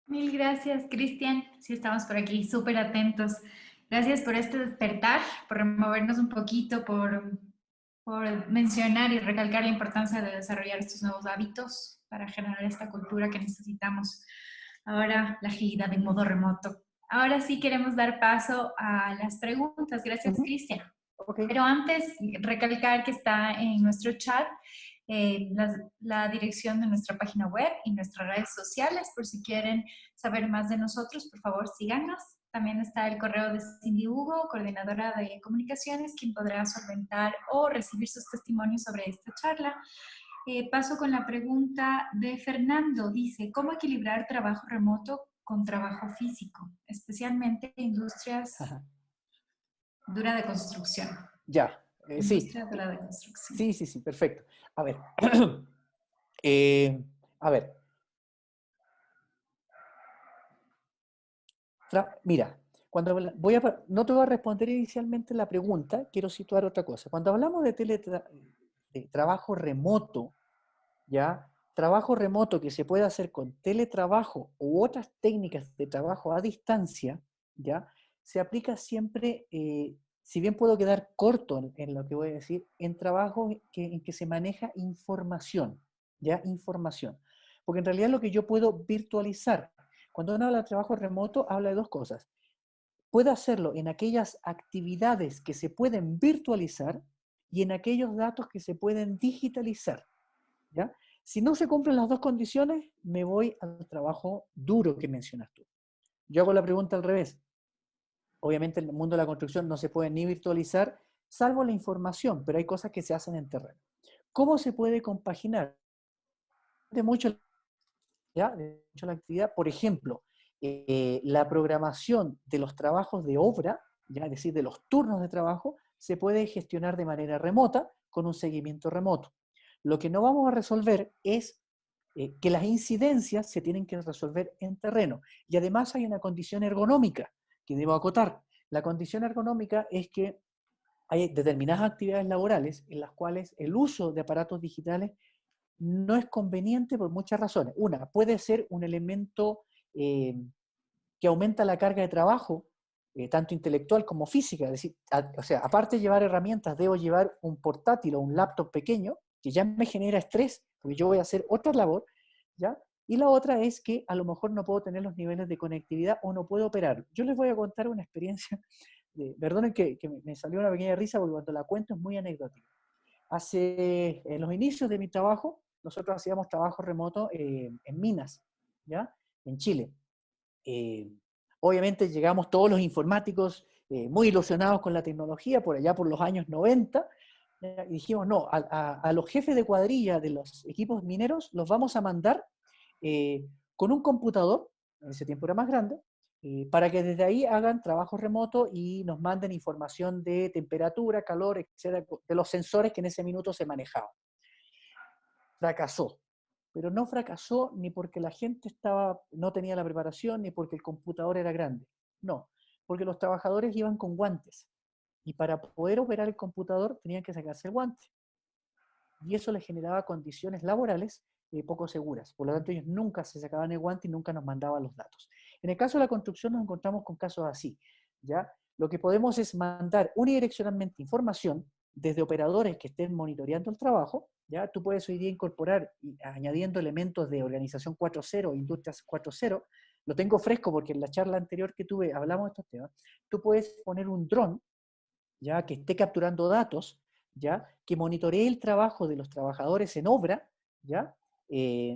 Mil gracias, Cristian. Sí, estamos por aquí súper atentos. Gracias por este despertar, por removernos un poquito, por mencionar y recalcar la importancia de desarrollar estos nuevos hábitos para generar esta cultura que necesitamos. Ahora, la agilidad en modo remoto. Ahora sí queremos dar paso a las preguntas. Gracias, Cristian. Ok. Pero antes, recalcar que está en nuestro chat la dirección de nuestra página web y nuestras redes sociales, por si quieren saber más de nosotros, por favor síganos. También está el correo de Cindy Hugo, coordinadora de comunicaciones, quien podrá solventar o recibir sus testimonios sobre esta charla. Paso con la pregunta de Fernando. Dice, ¿cómo equilibrar trabajo remoto con trabajo físico, especialmente en industrias Ajá. dura de construcción? Ya, sí. Industria dura de construcción. Sí, perfecto. A ver, eh, a ver, mira, no te voy a responder inicialmente la pregunta, quiero situar otra cosa. Cuando hablamos de trabajo remoto, ¿ya? Trabajo remoto que se puede hacer con teletrabajo u otras técnicas de trabajo a distancia, ¿ya? Se aplica siempre, si bien puedo quedar corto en lo que voy a decir, en trabajo en que se maneja información, ¿ya? Información. Porque en realidad lo que yo puedo virtualizar, cuando uno habla de trabajo remoto, habla de dos cosas. Puedo hacerlo en aquellas actividades que se pueden virtualizar y en aquellos datos que se pueden digitalizar, ¿ya? Si no se cumplen las dos condiciones, me voy al trabajo duro que mencionas tú. Yo hago la pregunta al revés. Obviamente en el mundo de la construcción no se puede ni virtualizar, salvo la información, pero hay cosas que se hacen en terreno. ¿Cómo se puede compaginar? De mucho, ¿ya? De mucho la actividad. Por ejemplo, la programación de los trabajos de obra, ¿ya? Es decir, de los turnos de trabajo, se puede gestionar de manera remota con un seguimiento remoto. Lo que no vamos a resolver es que las incidencias se tienen que resolver en terreno. Y además hay una condición ergonómica que debo acotar. La condición ergonómica es que hay determinadas actividades laborales en las cuales el uso de aparatos digitales no es conveniente por muchas razones. Una, puede ser un elemento eh, que aumenta la carga de trabajo, tanto intelectual como física. Es decir, o sea, aparte de llevar herramientas, debo llevar un portátil o un laptop pequeño que ya me genera estrés, porque yo voy a hacer otra labor, ¿ya? Y la otra es que a lo mejor no puedo tener los niveles de conectividad o no puedo operar. Yo les voy a contar una experiencia, perdonen que me salió una pequeña risa porque cuando la cuento es muy anecdótica. En los inicios de mi trabajo, nosotros hacíamos trabajo remoto en minas, ¿ya? En Chile. Eh, Obviamente llegamos todos los informáticos muy ilusionados con la tecnología por allá por los años 90, y dijimos, no, a los jefes de cuadrilla de los equipos mineros los vamos a mandar con un computador, en ese tiempo era más grande, para que desde ahí hagan trabajo remoto y nos manden información de temperatura, calor, etcétera, de los sensores que en ese minuto se manejaban. Fracasó, pero no fracasó ni porque la gente no tenía la preparación, ni porque el computador era grande. No, porque los trabajadores iban con guantes y para poder operar el computador tenían que sacarse el guante. Y eso les generaba condiciones laborales poco seguras. Por lo tanto, ellos nunca se sacaban el guante y nunca nos mandaban los datos. En el caso de la construcción nos encontramos con casos así. ¿ya? Lo que podemos es mandar unidireccionalmente información desde operadores que estén monitoreando el trabajo, ¿ya? Tú puedes hoy día incorporar, añadiendo elementos de Organización 4.0, Industrias 4.0, lo tengo fresco porque en la charla anterior que tuve hablamos de estos temas, tú puedes poner un dron, ¿ya? Que esté capturando datos, ¿ya? Que monitoree el trabajo de los trabajadores en obra, ¿ya?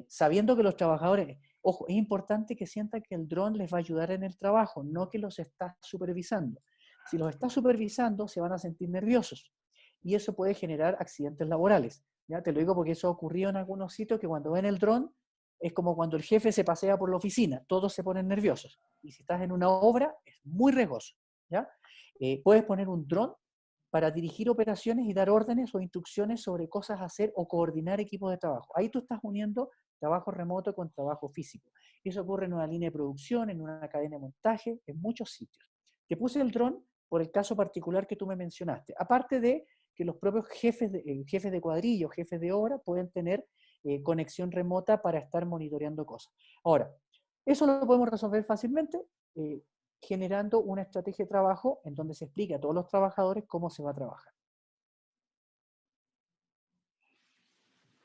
Sabiendo que los trabajadores, ojo, es importante que sientan que el dron les va a ayudar en el trabajo, no que los está supervisando. Si los está supervisando, se van a sentir nerviosos y eso puede generar accidentes laborales. ¿Ya? Te lo digo porque eso ha ocurrido en algunos sitios que cuando ven el dron es como cuando el jefe se pasea por la oficina, todos se ponen nerviosos. Y si estás en una obra, es muy riesgoso. ¿Ya? Puedes poner un dron para dirigir operaciones y dar órdenes o instrucciones sobre cosas a hacer o coordinar equipos de trabajo. Ahí tú estás uniendo trabajo remoto con trabajo físico. Eso ocurre en una línea de producción, en una cadena de montaje, en muchos sitios. Te puse el dron por el caso particular que tú me mencionaste. Aparte de que los propios jefes de cuadrillo, jefes de obra, pueden tener conexión remota para estar monitoreando cosas. Ahora, eso lo podemos resolver fácilmente generando una estrategia de trabajo en donde se explica a todos los trabajadores cómo se va a trabajar.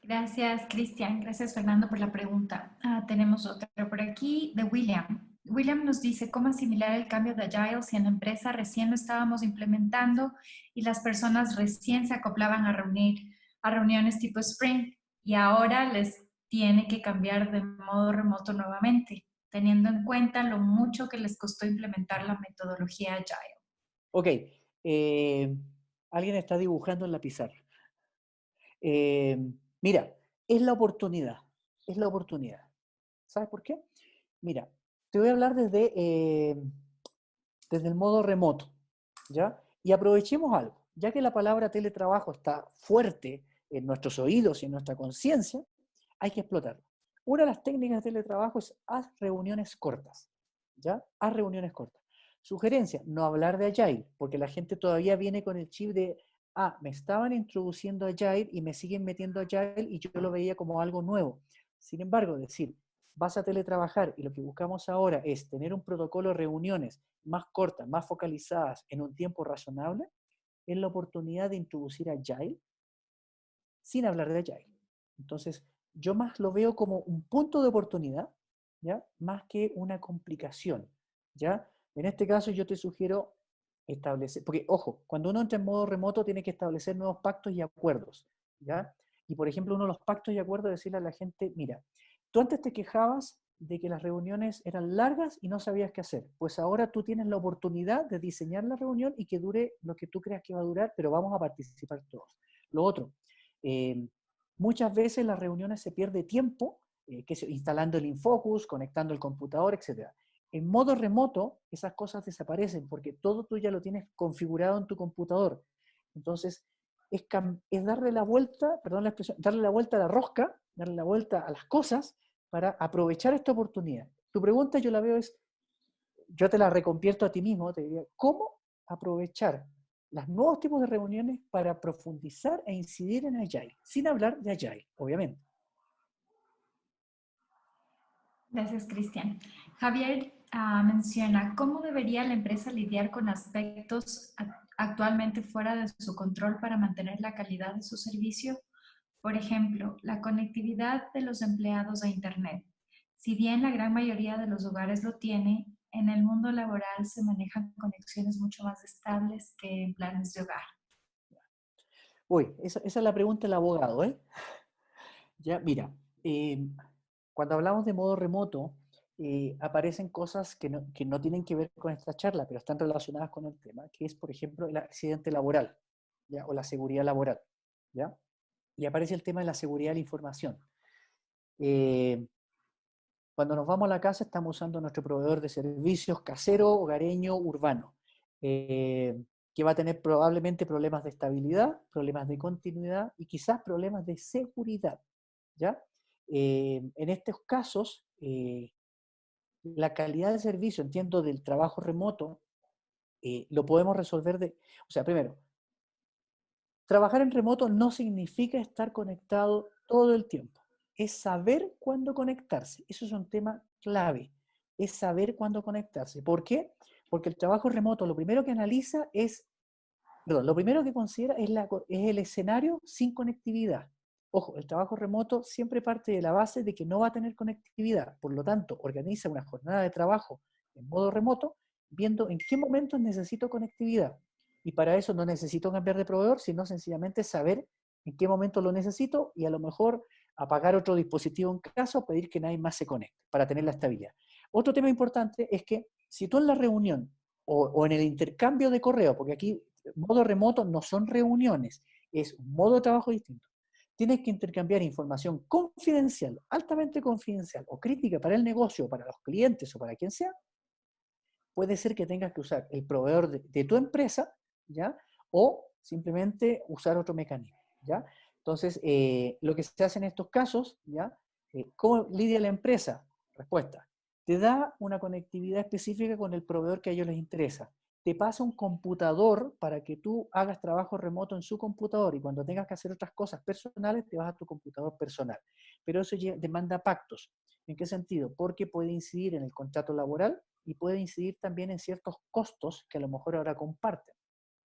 Gracias, Cristian. Gracias, Fernando, por la pregunta. Tenemos otra por aquí de William. William nos dice, ¿cómo asimilar el cambio de Agile si en la empresa recién lo estábamos implementando y las personas recién se acoplaban a reuniones tipo Sprint y ahora les tiene que cambiar de modo remoto nuevamente, teniendo en cuenta lo mucho que les costó implementar la metodología Agile? Ok, alguien está dibujando en la pizarra. Eh, Mira, es la oportunidad, es la oportunidad. ¿Sabes por qué? Mira, te voy a hablar desde el modo remoto, ¿ya? Y aprovechemos algo, ya que la palabra teletrabajo está fuerte en nuestros oídos y en nuestra conciencia, hay que explotarla. Una de las técnicas de teletrabajo es haz reuniones cortas, ¿ya? Haz reuniones cortas. Sugerencia, no hablar de Agile, porque la gente todavía viene con el chip de, me estaban introduciendo Agile y me siguen metiendo Agile y yo lo veía como algo nuevo. Sin embargo, decir, vas a teletrabajar y lo que buscamos ahora es tener un protocolo de reuniones más cortas, más focalizadas en un tiempo razonable, es la oportunidad de introducir Agile sin hablar de Agile. Entonces, yo más lo veo como un punto de oportunidad, ¿ya? Más que una complicación, ¿ya? En este caso yo te sugiero establecer, porque ojo, cuando uno entra en modo remoto tiene que establecer nuevos pactos y acuerdos, ¿ya? Y por ejemplo, uno de los pactos y acuerdos es decirle a la gente, mira, tú antes te quejabas de que las reuniones eran largas y no sabías qué hacer. Pues ahora tú tienes la oportunidad de diseñar la reunión y que dure lo que tú creas que va a durar, pero vamos a participar todos. Lo otro, eh, muchas veces en las reuniones se pierde tiempo, instalando el InFocus, conectando el computador, etc. En modo remoto, esas cosas desaparecen porque todo tú ya lo tienes configurado en tu computador. Entonces, es darle la vuelta, perdón la expresión, darle la vuelta a la rosca, darle la vuelta a las cosas para aprovechar esta oportunidad. Tu pregunta yo la veo es, yo te la reconvierto a ti mismo, te diría, ¿cómo aprovechar los nuevos tipos de reuniones para profundizar e incidir en Agile? Sin hablar de Agile, obviamente. Gracias, Cristian. Javier menciona, ¿cómo debería la empresa lidiar con aspectos actualmente fuera de su control para mantener la calidad de su servicio? Por ejemplo, la conectividad de los empleados a Internet. Si bien la gran mayoría de los hogares lo tiene, en el mundo laboral se manejan conexiones mucho más estables que en planes de hogar. Uy, esa es la pregunta del abogado, ¿eh? Ya, mira, cuando hablamos de modo remoto, aparecen cosas que no tienen que ver con esta charla, pero están relacionadas con el tema, que es, por ejemplo, el accidente laboral, ¿ya? O la seguridad laboral, ¿ya? Y aparece el tema de la seguridad de la información. Eh, Cuando nos vamos a la casa estamos usando nuestro proveedor de servicios casero, hogareño, urbano, que va a tener probablemente problemas de estabilidad, problemas de continuidad y quizás problemas de seguridad, ¿ya? En estos casos, la calidad de servicio, entiendo, del trabajo remoto, lo podemos resolver o sea, primero, trabajar en remoto no significa estar conectado todo el tiempo. Es saber cuándo conectarse. Eso es un tema clave. Es saber cuándo conectarse. ¿Por qué? Porque el trabajo remoto lo primero que analiza es, perdón, lo primero que considera es el escenario sin conectividad. Ojo, el trabajo remoto siempre parte de la base de que no va a tener conectividad. Por lo tanto, organiza una jornada de trabajo en modo remoto, viendo en qué momentos necesito conectividad. Y para eso no necesito cambiar de proveedor, sino sencillamente saber en qué momento lo necesito y a lo mejor apagar otro dispositivo en caso, pedir que nadie más se conecte para tener la estabilidad. Otro tema importante es que si tú en la reunión o en el intercambio de correo, porque aquí modo remoto no son reuniones, es un modo de trabajo distinto. Tienes que intercambiar información confidencial, altamente confidencial o crítica para el negocio, para los clientes o para quien sea. Puede ser que tengas que usar el proveedor de tu empresa, ¿ya? O simplemente usar otro mecanismo, ¿ya? Entonces, lo que se hace en estos casos, ¿ya? ¿Cómo lidia la empresa? Respuesta. Te da una conectividad específica con el proveedor que a ellos les interesa. Te pasa un computador para que tú hagas trabajo remoto en su computador y cuando tengas que hacer otras cosas personales, te vas a tu computador personal. Pero eso demanda pactos. ¿En qué sentido? Porque puede incidir en el contrato laboral y puede incidir también en ciertos costos que a lo mejor ahora comparten,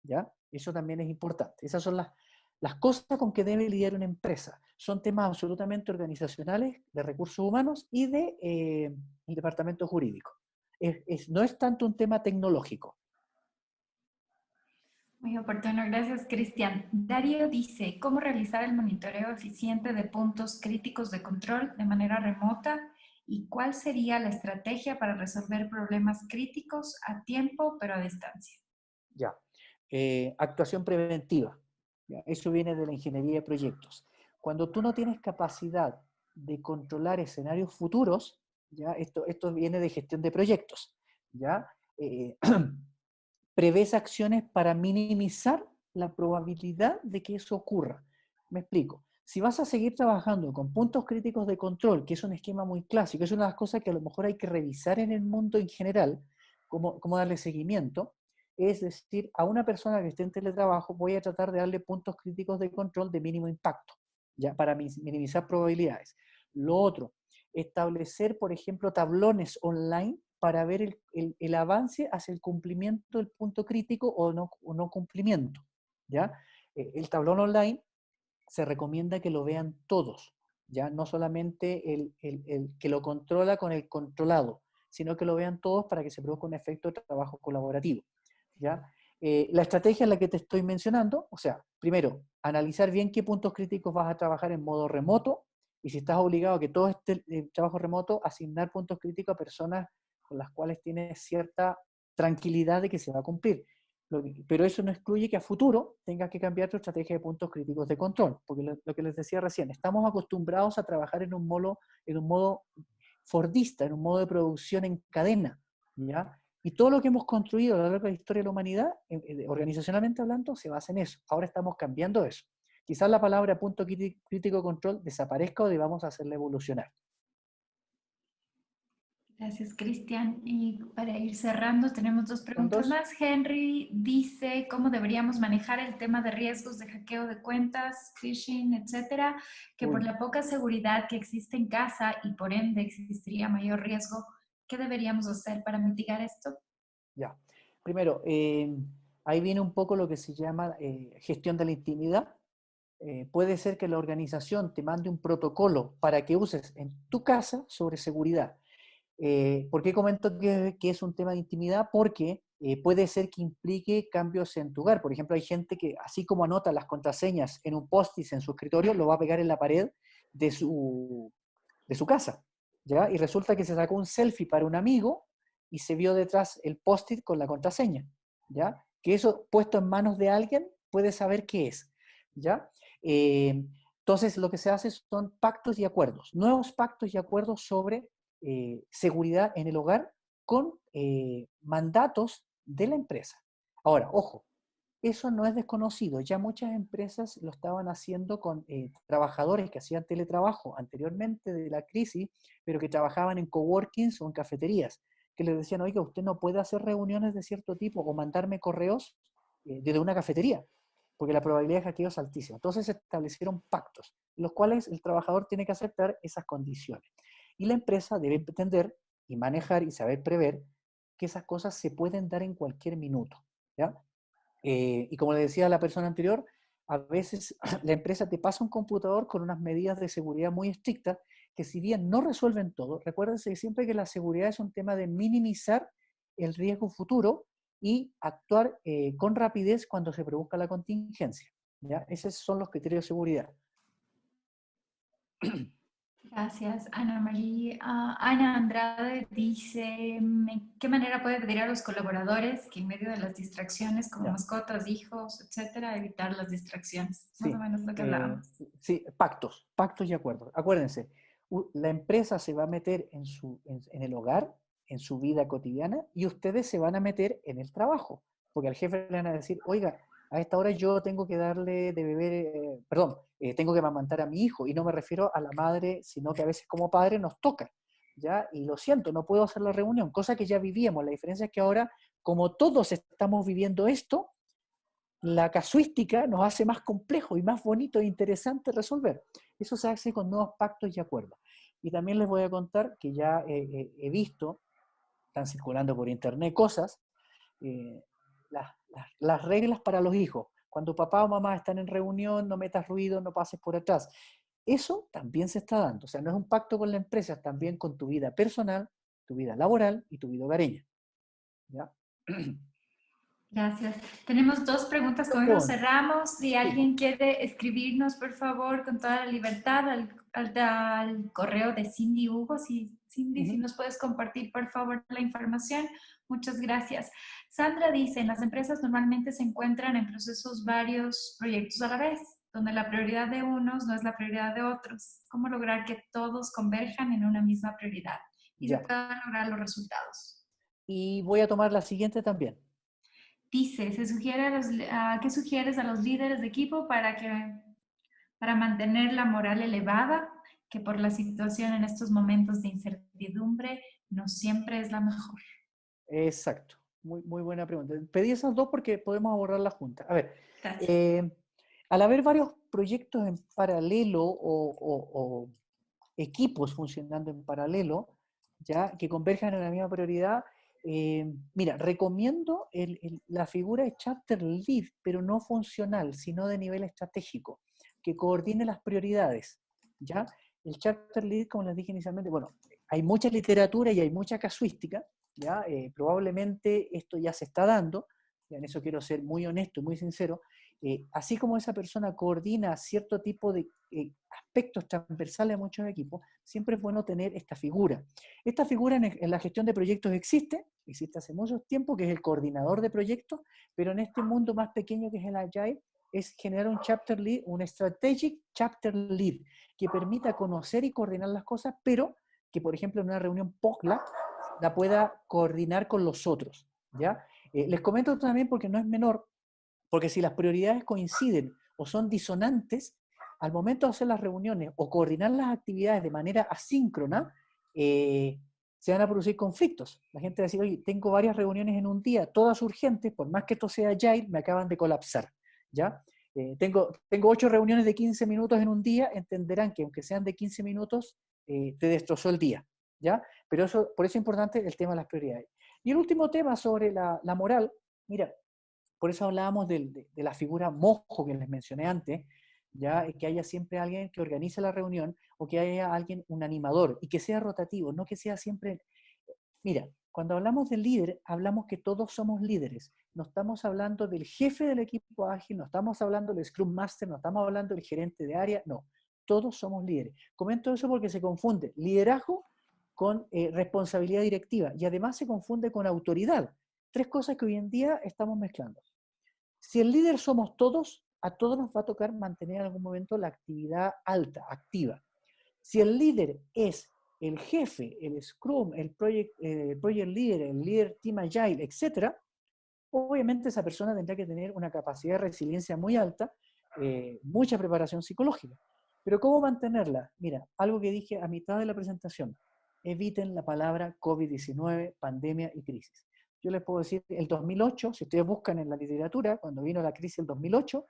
¿ya? Eso también es importante. Esas son las cosas con que debe lidiar una empresa. Son temas absolutamente organizacionales, de recursos humanos y de el departamento jurídico. No es tanto un tema tecnológico. Muy oportuno, gracias Cristian. Darío dice, ¿cómo realizar el monitoreo eficiente de puntos críticos de control de manera remota? ¿Y cuál sería la estrategia para resolver problemas críticos a tiempo pero a distancia? Ya. Actuación preventiva. ¿Ya? Eso viene de la ingeniería de proyectos. Cuando tú no tienes capacidad de controlar escenarios futuros, ¿ya? Esto viene de gestión de proyectos, ¿ya? Prevés acciones para minimizar la probabilidad de que eso ocurra. Me explico. Si vas a seguir trabajando con puntos críticos de control, que es un esquema muy clásico, es una de las cosas que a lo mejor hay que revisar en el mundo en general, cómo darle seguimiento, es decir, a una persona que esté en teletrabajo voy a tratar de darle puntos críticos de control de mínimo impacto, ya para minimizar probabilidades. Lo otro, establecer, por ejemplo, tablones online para ver el avance hacia el cumplimiento del punto crítico o no cumplimiento, ¿ya? El tablón online se recomienda que lo vean todos, ¿ya? No solamente el que lo controla con el controlado, sino que lo vean todos para que se produzca un efecto de trabajo colaborativo, ¿ya? La estrategia es la que te estoy mencionando, o sea, primero, analizar bien qué puntos críticos vas a trabajar en modo remoto, y si estás obligado a que todo este trabajo remoto, asignar puntos críticos a personas con las cuales tienes cierta tranquilidad de que se va a cumplir. Pero eso no excluye que a futuro tengas que cambiar tu estrategia de puntos críticos de control, porque lo que les decía recién, estamos acostumbrados a trabajar en un modo fordista, en un modo de producción en cadena, ¿ya? Y todo lo que hemos construido a lo largo de la historia de la humanidad, organizacionalmente hablando, se basa en eso. Ahora estamos cambiando eso. Quizás la palabra punto crítico de control desaparezca o debamos hacerla evolucionar. Gracias, Cristian. Y para ir cerrando, tenemos dos ¿Son preguntas dos? más. Henry dice cómo deberíamos manejar el tema de riesgos de hackeo de cuentas, phishing, etcétera, que por Uy, la poca seguridad que existe en casa y por ende existiría mayor riesgo. ¿Qué deberíamos hacer para mitigar esto? ya. Primero, ahí viene un poco lo que se llama gestión de la intimidad. Puede ser que la organización te mande un protocolo para que uses en tu casa sobre seguridad. ¿Por qué comento que es un tema de intimidad? Porque puede ser que implique cambios en tu hogar. Por ejemplo, hay gente que, así como anota las contraseñas en un post-it en su escritorio, lo va a pegar en la pared de su casa, ¿ya? Y resulta que se sacó un selfie para un amigo y se vio detrás el post-it con la contraseña, ¿ya? Que eso puesto en manos de alguien puede saber qué es, ¿ya? Entonces, lo que se hace son pactos y acuerdos, nuevos pactos y acuerdos sobre seguridad en el hogar con mandatos de la empresa. Ahora, ojo, eso no es desconocido, ya muchas empresas lo estaban haciendo con trabajadores que hacían teletrabajo anteriormente de la crisis, pero que trabajaban en coworkings o en cafeterías, que les decían, oiga, usted no puede hacer reuniones de cierto tipo o mandarme correos desde una cafetería, porque la probabilidad de hackeo es altísima. Entonces se establecieron pactos, en los cuales el trabajador tiene que aceptar esas condiciones. Y la empresa debe entender y manejar y saber prever que esas cosas se pueden dar en cualquier minuto, ¿ya? Y como le decía a la persona anterior, a veces la empresa te pasa un computador con unas medidas de seguridad muy estrictas que si bien no resuelven todo, recuérdense siempre que la seguridad es un tema de minimizar el riesgo futuro y actuar con rapidez cuando se produzca la contingencia, ¿ya? Esos son los criterios de seguridad. Gracias, Ana María. Ana Andrade dice, ¿en qué manera puede pedir a los colaboradores que en medio de las distracciones como Ya. mascotas, hijos, etcétera, evitar las distracciones? Más o Sí, menos lo que hablábamos. sí, pactos y acuerdos. Acuérdense, la empresa se va a meter en el hogar, en su vida cotidiana, y ustedes se van a meter en el trabajo, porque al jefe le van a decir, oiga, a esta hora yo tengo que darle de beber, perdón, tengo que amamantar a mi hijo, y no me refiero a la madre, sino que a veces como padre nos toca, ¿ya? Y lo siento, no puedo hacer la reunión, cosa que ya vivíamos. La diferencia es que ahora, como todos estamos viviendo esto, la casuística nos hace más complejo y más bonito e interesante resolver. Eso se hace con nuevos pactos y acuerdos. Y también les voy a contar que ya he visto, están circulando por internet cosas, eh, las reglas para los hijos. Cuando papá o mamá están en reunión, no metas ruido, no pases por atrás. Eso también se está dando. O sea, no es un pacto con la empresa, es también con tu vida personal, tu vida laboral y tu vida hogareña. ¿Ya? Gracias. Tenemos dos preguntas, Dos con eso preguntas. cerramos. Si Sí. alguien quiere escribirnos, por favor, con toda la libertad, al correo de Cindy Hugo. Cindy, si Ujú. nos puedes compartir, por favor, la información. Muchas gracias. Sandra dice, en las empresas normalmente se encuentran en procesos varios proyectos a la vez, donde la prioridad de unos no es la prioridad de otros. ¿Cómo lograr que todos converjan en una misma prioridad y se Ya. puedan lograr los resultados? Y voy a tomar la siguiente también. Dice, ¿qué sugieres a los líderes de equipo para mantener la moral elevada, que por la situación en estos momentos de incertidumbre no siempre es la mejor? Exacto. Muy, muy buena pregunta. Pedí esas dos porque podemos abordarlas juntas. A ver, Gracias. eh, al haber varios proyectos en paralelo o equipos funcionando en paralelo, ya que converjan en la misma prioridad, mira, recomiendo la figura de chapter lead, pero no funcional, sino de nivel estratégico, que coordine las prioridades, ¿ya? El chapter lead, como les dije inicialmente, bueno, hay mucha literatura y hay mucha casuística, ¿ya? Probablemente esto ya se está dando, y en eso quiero ser muy honesto y muy sincero. Así como esa persona coordina cierto tipo de aspectos transversales de muchos equipos, siempre es bueno tener esta figura. Esta figura en la gestión de proyectos existe hace mucho tiempo, que es el coordinador de proyectos, pero en este mundo más pequeño que es el Agile, es generar un chapter lead, un strategic chapter lead, que permita conocer y coordinar las cosas, pero que, por ejemplo, en una reunión POCLA la pueda coordinar con los otros, ¿ya? Les comento también porque no es menor, porque si las prioridades coinciden o son disonantes, al momento de hacer las reuniones o coordinar las actividades de manera asíncrona, se van a producir conflictos. La gente va a decir, oye, tengo varias reuniones en un día, todas urgentes, por más que esto sea agile, me acaban de colapsar, ¿ya? Tengo 8 reuniones de 15 minutos en un día, entenderán que aunque sean de 15 minutos, te destrozó el día, ¿ya? Pero por eso es importante el tema de las prioridades. Y el último tema sobre la moral, mira, por eso hablábamos de la figura mojo que les mencioné antes, ya que haya siempre alguien que organice la reunión o que haya alguien, un animador, y que sea rotativo, no que sea siempre... Mira, cuando hablamos del líder, hablamos que todos somos líderes. No estamos hablando del jefe del equipo ágil, no estamos hablando del Scrum Master, no estamos hablando del gerente de área, no. Todos somos líderes. Comento eso porque se confunde liderazgo con responsabilidad directiva y además se confunde con autoridad. Tres cosas que hoy en día estamos mezclando. Si el líder somos todos, a todos nos va a tocar mantener en algún momento la actividad alta, activa. Si el líder es el jefe, el Scrum, project Leader, el líder Team Agile, etc., obviamente esa persona tendrá que tener una capacidad de resiliencia muy alta, mucha preparación psicológica. Pero ¿cómo mantenerla? Mira, algo que dije a mitad de la presentación, eviten la palabra COVID-19, pandemia y crisis. Yo les puedo decir, el 2008, si ustedes buscan en la literatura, cuando vino la crisis del 2008,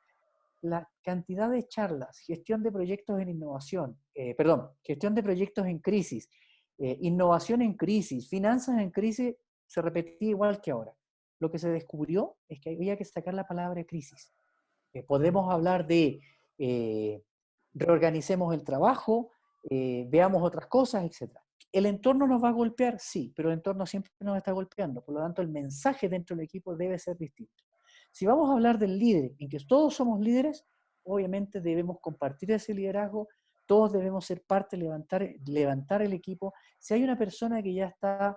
la cantidad de charlas, gestión de proyectos en innovación, gestión de proyectos en crisis, innovación en crisis, finanzas en crisis, se repetía igual que ahora. Lo que se descubrió es que había que sacar la palabra crisis. Podemos hablar de reorganicemos el trabajo, veamos otras cosas, etc. ¿El entorno nos va a golpear? Sí, pero el entorno siempre nos está golpeando. Por lo tanto, el mensaje dentro del equipo debe ser distinto. Si vamos a hablar del líder, en que todos somos líderes, obviamente debemos compartir ese liderazgo, todos debemos ser parte, levantar el equipo. Si hay una persona que ya está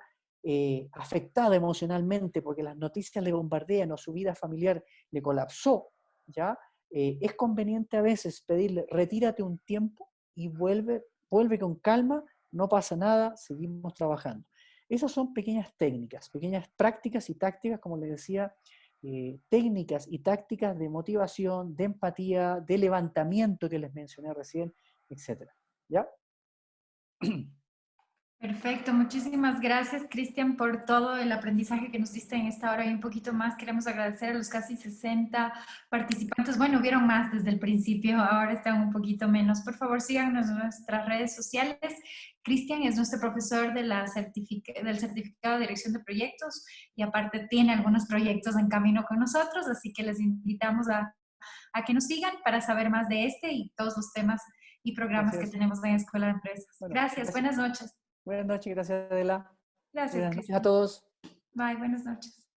afectada emocionalmente porque las noticias le bombardean o su vida familiar le colapsó, ¿ya? Es conveniente a veces pedirle, retírate un tiempo y vuelve con calma, no pasa nada, seguimos trabajando. Esas son pequeñas técnicas, pequeñas prácticas y tácticas, como les decía, técnicas y tácticas de motivación, de empatía, de levantamiento que les mencioné recién, etcétera. ¿Ya? Perfecto, muchísimas gracias, Cristian, por todo el aprendizaje que nos diste en esta hora y un poquito más. Queremos agradecer a los casi 60 participantes. Bueno, hubieron más desde el principio, ahora están un poquito menos. Por favor, síganos en nuestras redes sociales. Cristian es nuestro profesor de del certificado de dirección de proyectos y aparte tiene algunos proyectos en camino con nosotros, así que les invitamos a que nos sigan para saber más de este y todos los temas y programas que Gracias. tenemos en Escuela de Empresas. Bueno, Gracias, gracias. buenas noches. Buenas noches, gracias Adela. Gracias, Buenas noches a Cristian. todos. Bye, buenas noches.